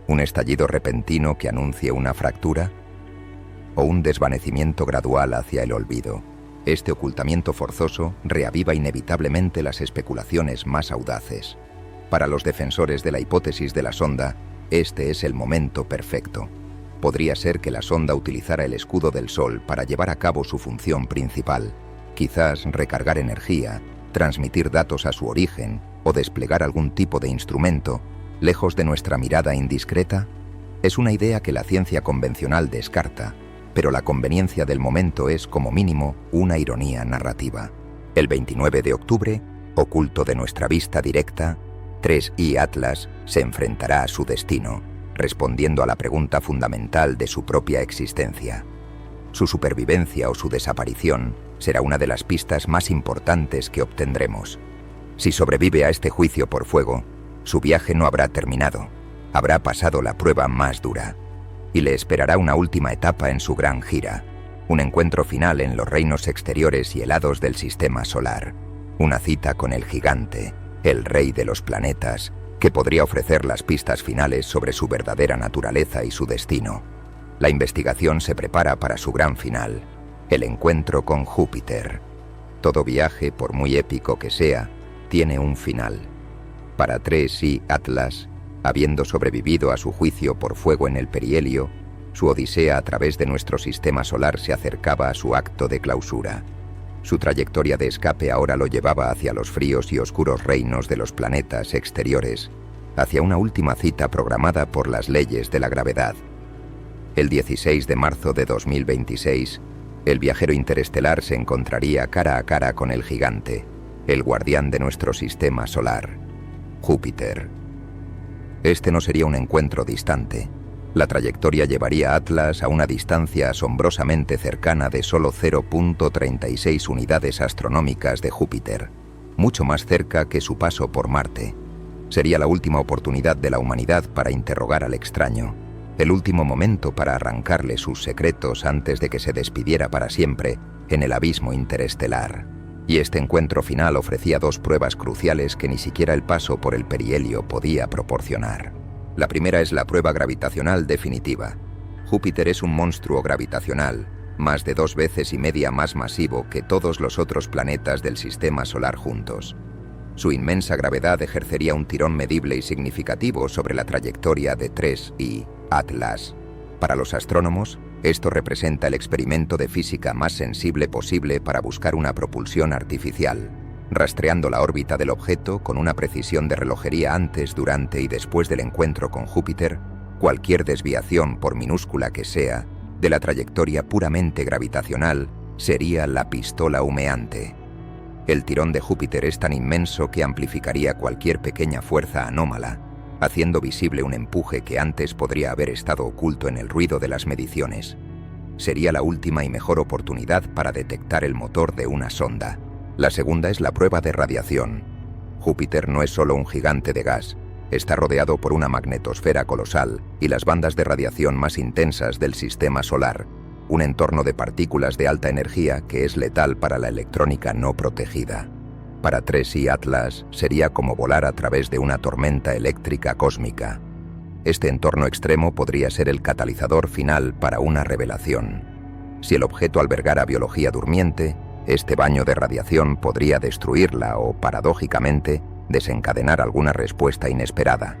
¿Un estallido repentino que anuncie una fractura? ¿O un desvanecimiento gradual hacia el olvido? Este ocultamiento forzoso reaviva inevitablemente las especulaciones más audaces. Para los defensores de la hipótesis de la sonda, este es el momento perfecto. Podría ser que la sonda utilizara el escudo del Sol para llevar a cabo su función principal, quizás recargar energía, transmitir datos a su origen o desplegar algún tipo de instrumento, lejos de nuestra mirada indiscreta. Es una idea que la ciencia convencional descarta, pero la conveniencia del momento es, como mínimo, una ironía narrativa. El 29 de octubre, oculto de nuestra vista directa, 3I Atlas se enfrentará a su destino, respondiendo a la pregunta fundamental de su propia existencia. Su supervivencia o su desaparición será una de las pistas más importantes que obtendremos. Si sobrevive a este juicio por fuego, su viaje no habrá terminado, habrá pasado la prueba más dura, y le esperará una última etapa en su gran gira, un encuentro final en los reinos exteriores y helados del sistema solar, una cita con el gigante, el rey de los planetas, que podría ofrecer las pistas finales sobre su verdadera naturaleza y su destino. La investigación se prepara para su gran final, el encuentro con Júpiter. Todo viaje, por muy épico que sea, tiene un final. Para 3I Atlas, habiendo sobrevivido a su juicio por fuego en el perihelio, su odisea a través de nuestro sistema solar se acercaba a su acto de clausura. Su trayectoria de escape ahora lo llevaba hacia los fríos y oscuros reinos de los planetas exteriores, hacia una última cita programada por las leyes de la gravedad. El 16 de marzo de 2026, el viajero interestelar se encontraría cara a cara con el gigante, el guardián de nuestro sistema solar, Júpiter. Este no sería un encuentro distante. La trayectoria llevaría a Atlas a una distancia asombrosamente cercana de solo 0.36 unidades astronómicas de Júpiter, mucho más cerca que su paso por Marte. Sería la última oportunidad de la humanidad para interrogar al extraño, el último momento para arrancarle sus secretos antes de que se despidiera para siempre en el abismo interestelar. Y este encuentro final ofrecía dos pruebas cruciales que ni siquiera el paso por el perihelio podía proporcionar. La primera es la prueba gravitacional definitiva. Júpiter es un monstruo gravitacional, más de 2,5 veces más masivo que todos los otros planetas del sistema solar juntos. Su inmensa gravedad ejercería un tirón medible y significativo sobre la trayectoria de 3I Atlas. Para los astrónomos, esto representa el experimento de física más sensible posible para buscar una propulsión artificial, rastreando la órbita del objeto con una precisión de relojería antes, durante y después del encuentro con Júpiter. Cualquier desviación, por minúscula que sea, de la trayectoria puramente gravitacional sería la pistola humeante. El tirón de Júpiter es tan inmenso que amplificaría cualquier pequeña fuerza anómala, haciendo visible un empuje que antes podría haber estado oculto en el ruido de las mediciones. Sería la última y mejor oportunidad para detectar el motor de una sonda. La segunda es la prueba de radiación. Júpiter no es solo un gigante de gas, está rodeado por una magnetosfera colosal y las bandas de radiación más intensas del sistema solar, un entorno de partículas de alta energía que es letal para la electrónica no protegida. Para 3I Atlas sería como volar a través de una tormenta eléctrica cósmica. Este entorno extremo podría ser el catalizador final para una revelación. Si el objeto albergara biología durmiente, este baño de radiación podría destruirla o, paradójicamente, desencadenar alguna respuesta inesperada.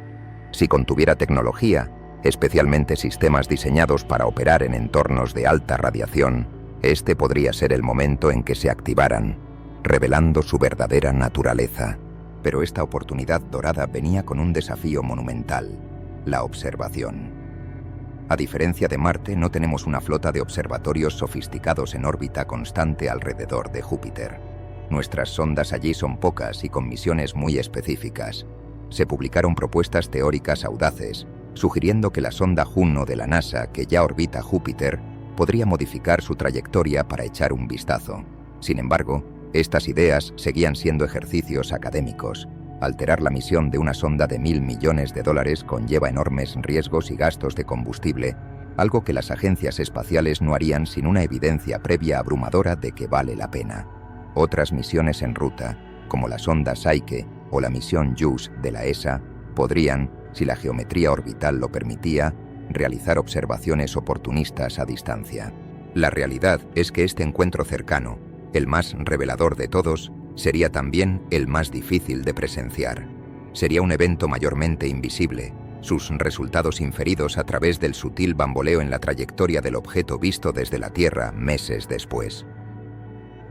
Si contuviera tecnología, especialmente sistemas diseñados para operar en entornos de alta radiación, este podría ser el momento en que se activaran, revelando su verdadera naturaleza. Pero esta oportunidad dorada venía con un desafío monumental: la observación. A diferencia de Marte, no tenemos una flota de observatorios sofisticados en órbita constante alrededor de Júpiter. Nuestras sondas allí son pocas y con misiones muy específicas. Se publicaron propuestas teóricas audaces, sugiriendo que la sonda Juno de la NASA, que ya orbita Júpiter, podría modificar su trayectoria para echar un vistazo. Sin embargo, estas ideas seguían siendo ejercicios académicos. Alterar la misión de una sonda de $1.000 millones conlleva enormes riesgos y gastos de combustible, algo que las agencias espaciales no harían sin una evidencia previa abrumadora de que vale la pena. Otras misiones en ruta, como la sonda Psyche o la misión JUICE de la ESA, podrían, si la geometría orbital lo permitía, realizar observaciones oportunistas a distancia. La realidad es que este encuentro cercano, el más revelador de todos, sería también el más difícil de presenciar. Sería un evento mayormente invisible, sus resultados inferidos a través del sutil bamboleo en la trayectoria del objeto visto desde la Tierra meses después.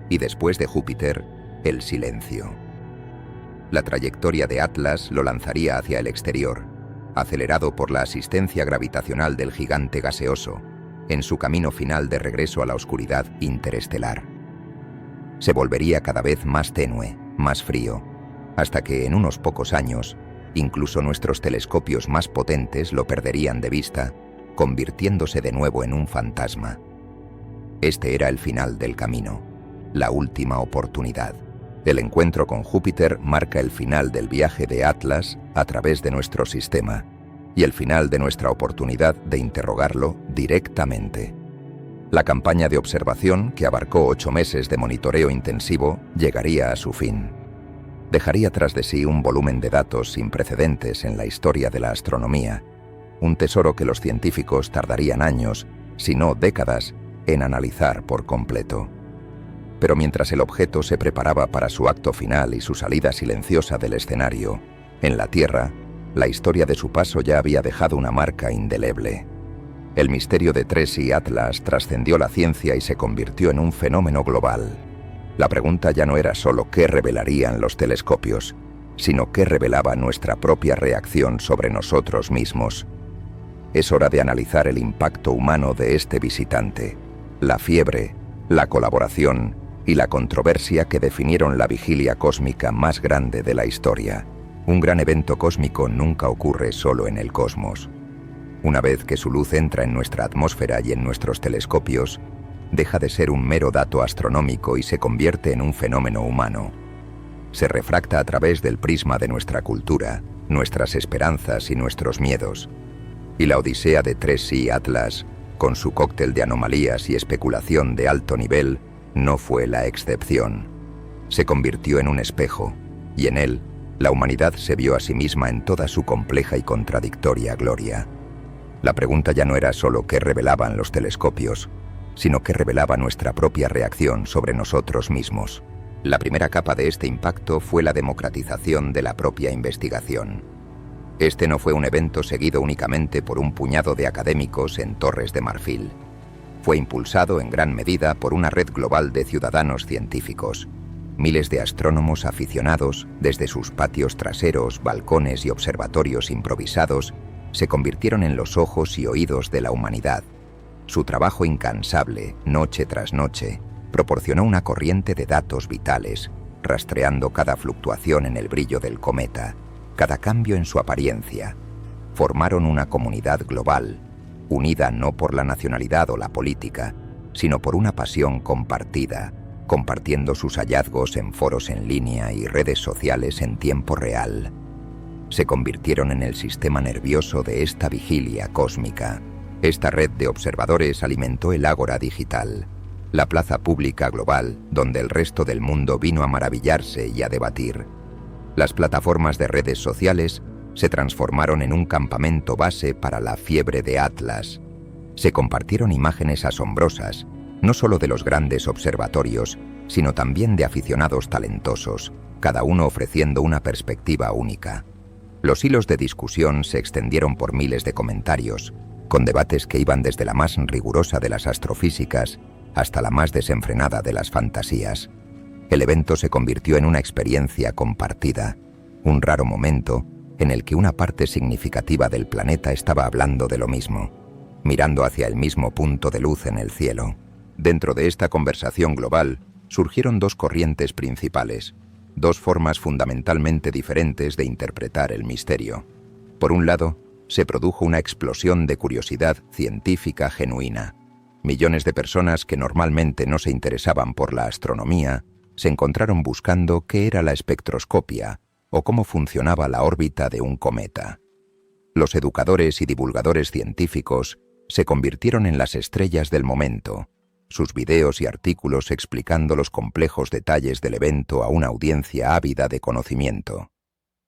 Y después de Júpiter, el silencio. La trayectoria de Atlas lo lanzaría hacia el exterior, acelerado por la asistencia gravitacional del gigante gaseoso, en su camino final de regreso a la oscuridad interestelar. Se volvería cada vez más tenue, más frío, hasta que en unos pocos años, incluso nuestros telescopios más potentes lo perderían de vista, convirtiéndose de nuevo en un fantasma. Este era el final del camino, la última oportunidad. El encuentro con Júpiter marca el final del viaje de Atlas a través de nuestro sistema y el final de nuestra oportunidad de interrogarlo directamente. La campaña de observación, que abarcó 8 meses de monitoreo intensivo, llegaría a su fin. Dejaría tras de sí un volumen de datos sin precedentes en la historia de la astronomía, un tesoro que los científicos tardarían años, si no décadas, en analizar por completo. Pero mientras el objeto se preparaba para su acto final y su salida silenciosa del escenario, en la Tierra, la historia de su paso ya había dejado una marca indeleble. El misterio de TRES y Atlas trascendió la ciencia y se convirtió en un fenómeno global. La pregunta ya no era solo qué revelarían los telescopios, sino qué revelaba nuestra propia reacción sobre nosotros mismos. Es hora de analizar el impacto humano de este visitante, la fiebre, la colaboración y la controversia que definieron la vigilia cósmica más grande de la historia. Un gran evento cósmico nunca ocurre solo en el cosmos. Una vez que su luz entra en nuestra atmósfera y en nuestros telescopios, deja de ser un mero dato astronómico y se convierte en un fenómeno humano. Se refracta a través del prisma de nuestra cultura, nuestras esperanzas y nuestros miedos. Y la odisea de TRES y Atlas, con su cóctel de anomalías y especulación de alto nivel, no fue la excepción. Se convirtió en un espejo, y en él, la humanidad se vio a sí misma en toda su compleja y contradictoria gloria. La pregunta ya no era solo qué revelaban los telescopios, sino qué revelaba nuestra propia reacción sobre nosotros mismos. La primera capa de este impacto fue la democratización de la propia investigación. Este no fue un evento seguido únicamente por un puñado de académicos en Torres de Marfil. Fue impulsado en gran medida por una red global de ciudadanos científicos. Miles de astrónomos aficionados, desde sus patios traseros, balcones y observatorios improvisados, se convirtieron en los ojos y oídos de la humanidad. Su trabajo incansable, noche tras noche, proporcionó una corriente de datos vitales, rastreando cada fluctuación en el brillo del cometa, cada cambio en su apariencia. Formaron una comunidad global, unida no por la nacionalidad o la política, sino por una pasión compartida, compartiendo sus hallazgos en foros en línea y redes sociales en tiempo real. Se convirtieron en el sistema nervioso de esta vigilia cósmica. Esta red de observadores alimentó el Ágora digital, la plaza pública global donde el resto del mundo vino a maravillarse y a debatir. Las plataformas de redes sociales se transformaron en un campamento base para la fiebre de Atlas. Se compartieron imágenes asombrosas, no solo de los grandes observatorios, sino también de aficionados talentosos, cada uno ofreciendo una perspectiva única. Los hilos de discusión se extendieron por miles de comentarios, con debates que iban desde la más rigurosa de las astrofísicas hasta la más desenfrenada de las fantasías. El evento se convirtió en una experiencia compartida, un raro momento en el que una parte significativa del planeta estaba hablando de lo mismo, mirando hacia el mismo punto de luz en el cielo. Dentro de esta conversación global surgieron dos corrientes principales, dos formas fundamentalmente diferentes de interpretar el misterio. Por un lado, se produjo una explosión de curiosidad científica genuina. Millones de personas que normalmente no se interesaban por la astronomía se encontraron buscando qué era la espectroscopia, o cómo funcionaba la órbita de un cometa. Los educadores y divulgadores científicos se convirtieron en las estrellas del momento, sus videos y artículos explicando los complejos detalles del evento a una audiencia ávida de conocimiento.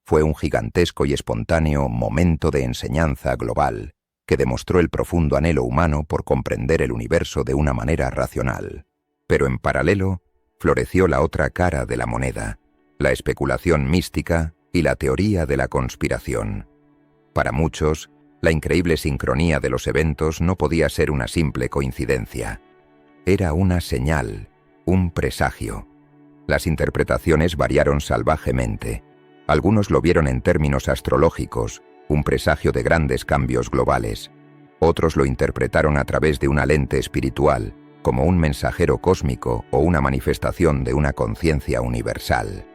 Fue un gigantesco y espontáneo momento de enseñanza global que demostró el profundo anhelo humano por comprender el universo de una manera racional. Pero en paralelo, floreció la otra cara de la moneda, la especulación mística y la teoría de la conspiración. Para muchos, la increíble sincronía de los eventos no podía ser una simple coincidencia. Era una señal, un presagio. Las interpretaciones variaron salvajemente. Algunos lo vieron en términos astrológicos, un presagio de grandes cambios globales. Otros lo interpretaron a través de una lente espiritual, como un mensajero cósmico o una manifestación de una conciencia universal.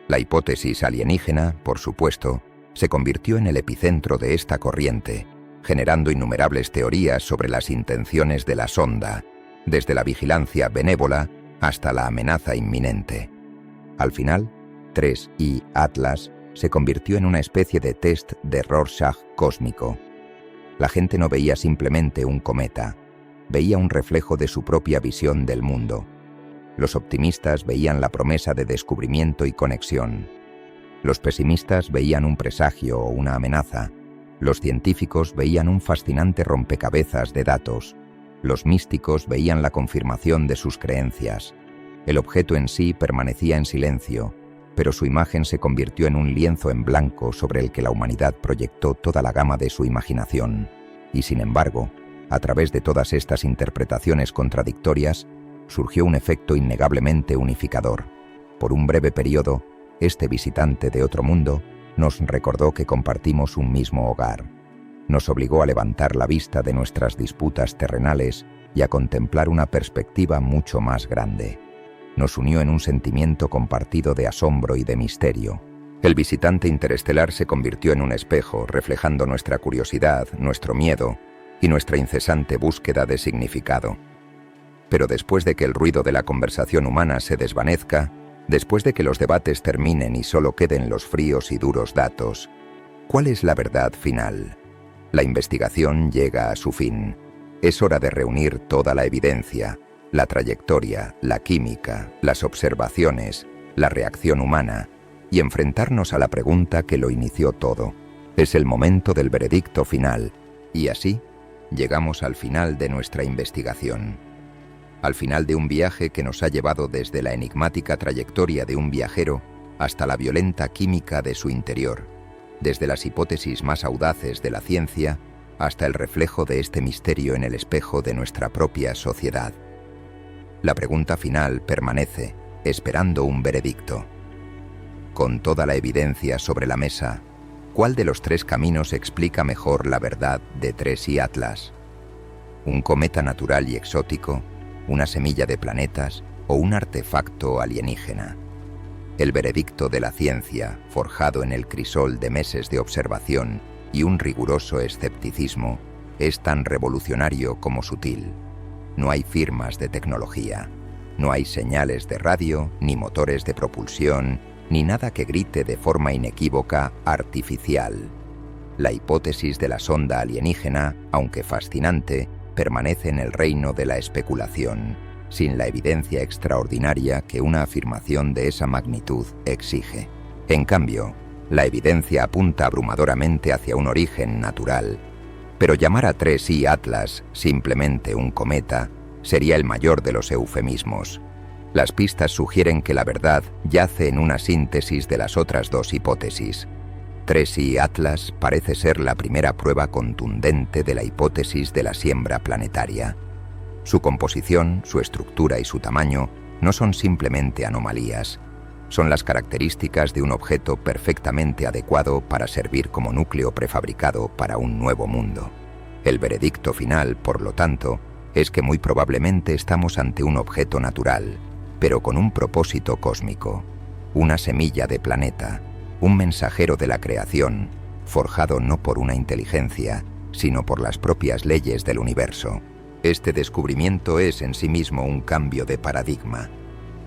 La hipótesis alienígena, por supuesto, se convirtió en el epicentro de esta corriente, generando innumerables teorías sobre las intenciones de la sonda, desde la vigilancia benévola hasta la amenaza inminente. Al final, 3I Atlas se convirtió en una especie de test de Rorschach cósmico. La gente no veía simplemente un cometa, veía un reflejo de su propia visión del mundo. Los optimistas veían la promesa de descubrimiento y conexión. Los pesimistas veían un presagio o una amenaza. Los científicos veían un fascinante rompecabezas de datos. Los místicos veían la confirmación de sus creencias. El objeto en sí permanecía en silencio, pero su imagen se convirtió en un lienzo en blanco sobre el que la humanidad proyectó toda la gama de su imaginación. Y sin embargo, a través de todas estas interpretaciones contradictorias, surgió un efecto innegablemente unificador. Por un breve periodo, este visitante de otro mundo nos recordó que compartimos un mismo hogar. Nos obligó a levantar la vista de nuestras disputas terrenales y a contemplar una perspectiva mucho más grande. Nos unió en un sentimiento compartido de asombro y de misterio. El visitante interestelar se convirtió en un espejo, reflejando nuestra curiosidad, nuestro miedo y nuestra incesante búsqueda de significado. Pero después de que el ruido de la conversación humana se desvanezca, después de que los debates terminen y solo queden los fríos y duros datos, ¿cuál es la verdad final? La investigación llega a su fin. Es hora de reunir toda la evidencia, la trayectoria, la química, las observaciones, la reacción humana, y enfrentarnos a la pregunta que lo inició todo. Es el momento del veredicto final, y así llegamos al final de nuestra investigación. Al final de un viaje que nos ha llevado desde la enigmática trayectoria de un viajero hasta la violenta química de su interior, desde las hipótesis más audaces de la ciencia hasta el reflejo de este misterio en el espejo de nuestra propia sociedad. La pregunta final permanece, esperando un veredicto. Con toda la evidencia sobre la mesa, ¿cuál de los tres caminos explica mejor la verdad de 3I Atlas? ¿Un cometa natural y exótico, una semilla de planetas o un artefacto alienígena? El veredicto de la ciencia, forjado en el crisol de meses de observación y un riguroso escepticismo, es tan revolucionario como sutil. No hay firmas de tecnología, no hay señales de radio, ni motores de propulsión, ni nada que grite de forma inequívoca artificial. La hipótesis de la sonda alienígena, aunque fascinante, permanece en el reino de la especulación, sin la evidencia extraordinaria que una afirmación de esa magnitud exige. En cambio, la evidencia apunta abrumadoramente hacia un origen natural, pero llamar a 3I Atlas simplemente un cometa sería el mayor de los eufemismos. Las pistas sugieren que la verdad yace en una síntesis de las otras dos hipótesis. 3I Atlas parece ser la primera prueba contundente de la hipótesis de la siembra planetaria. Su composición, su estructura y su tamaño no son simplemente anomalías. Son las características de un objeto perfectamente adecuado para servir como núcleo prefabricado para un nuevo mundo. El veredicto final, por lo tanto, es que muy probablemente estamos ante un objeto natural, pero con un propósito cósmico, una semilla de planeta, un mensajero de la creación, forjado no por una inteligencia, sino por las propias leyes del universo. Este descubrimiento es en sí mismo un cambio de paradigma.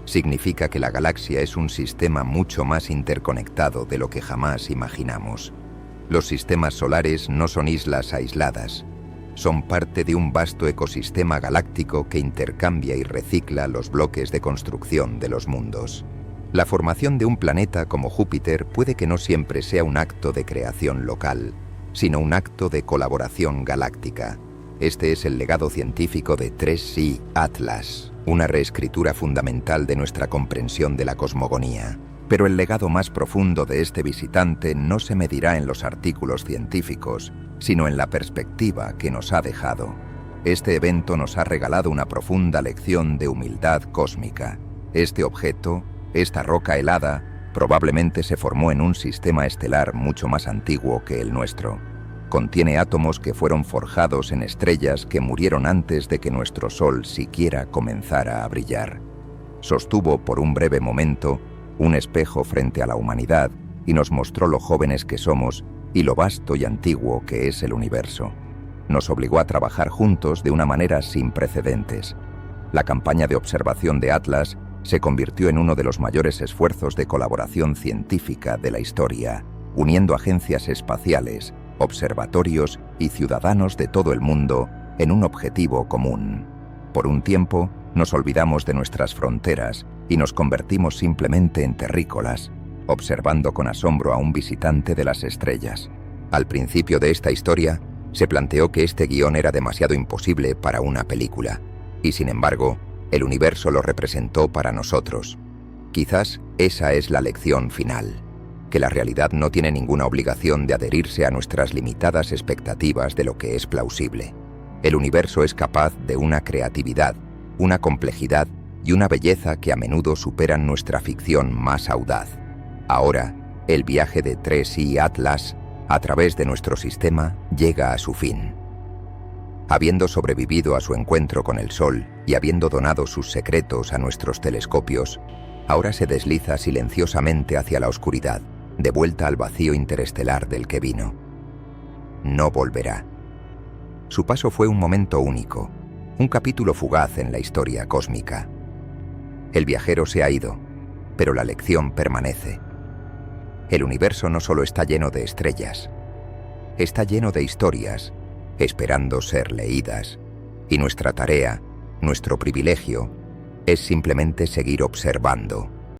Significa que la galaxia es un sistema mucho más interconectado de lo que jamás imaginamos. Los sistemas solares no son islas aisladas. Son parte de un vasto ecosistema galáctico que intercambia y recicla los bloques de construcción de los mundos. La formación de un planeta como Júpiter puede que no siempre sea un acto de creación local, sino un acto de colaboración galáctica. Este es el legado científico de 3C Atlas, una reescritura fundamental de nuestra comprensión de la cosmogonía. Pero el legado más profundo de este visitante no se medirá en los artículos científicos, sino en la perspectiva que nos ha dejado. Este evento nos ha regalado una profunda lección de humildad cósmica. Este objeto, esta roca helada, probablemente se formó en un sistema estelar mucho más antiguo que el nuestro. Contiene átomos que fueron forjados en estrellas que murieron antes de que nuestro Sol siquiera comenzara a brillar. Sostuvo por un breve momento un espejo frente a la humanidad y nos mostró lo jóvenes que somos y lo vasto y antiguo que es el universo. Nos obligó a trabajar juntos de una manera sin precedentes. La campaña de observación de Atlas se convirtió en uno de los mayores esfuerzos de colaboración científica de la historia, uniendo agencias espaciales, observatorios y ciudadanos de todo el mundo en un objetivo común. Por un tiempo, nos olvidamos de nuestras fronteras y nos convertimos simplemente en terrícolas, observando con asombro a un visitante de las estrellas. Al principio de esta historia, se planteó que este guión era demasiado imposible para una película, y sin embargo, el universo lo representó para nosotros. Quizás esa es la lección final, que la realidad no tiene ninguna obligación de adherirse a nuestras limitadas expectativas de lo que es plausible. El universo es capaz de una creatividad, una complejidad y una belleza que a menudo superan nuestra ficción más audaz. Ahora, el viaje de 3C Atlas, a través de nuestro sistema, llega a su fin. Habiendo sobrevivido a su encuentro con el Sol y habiendo donado sus secretos a nuestros telescopios, ahora se desliza silenciosamente hacia la oscuridad, de vuelta al vacío interestelar del que vino. No volverá. Su paso fue un momento único, un capítulo fugaz en la historia cósmica. El viajero se ha ido, pero la lección permanece. El universo no solo está lleno de estrellas, está lleno de historias, esperando ser leídas, y nuestra tarea, nuestro privilegio, es simplemente seguir observando,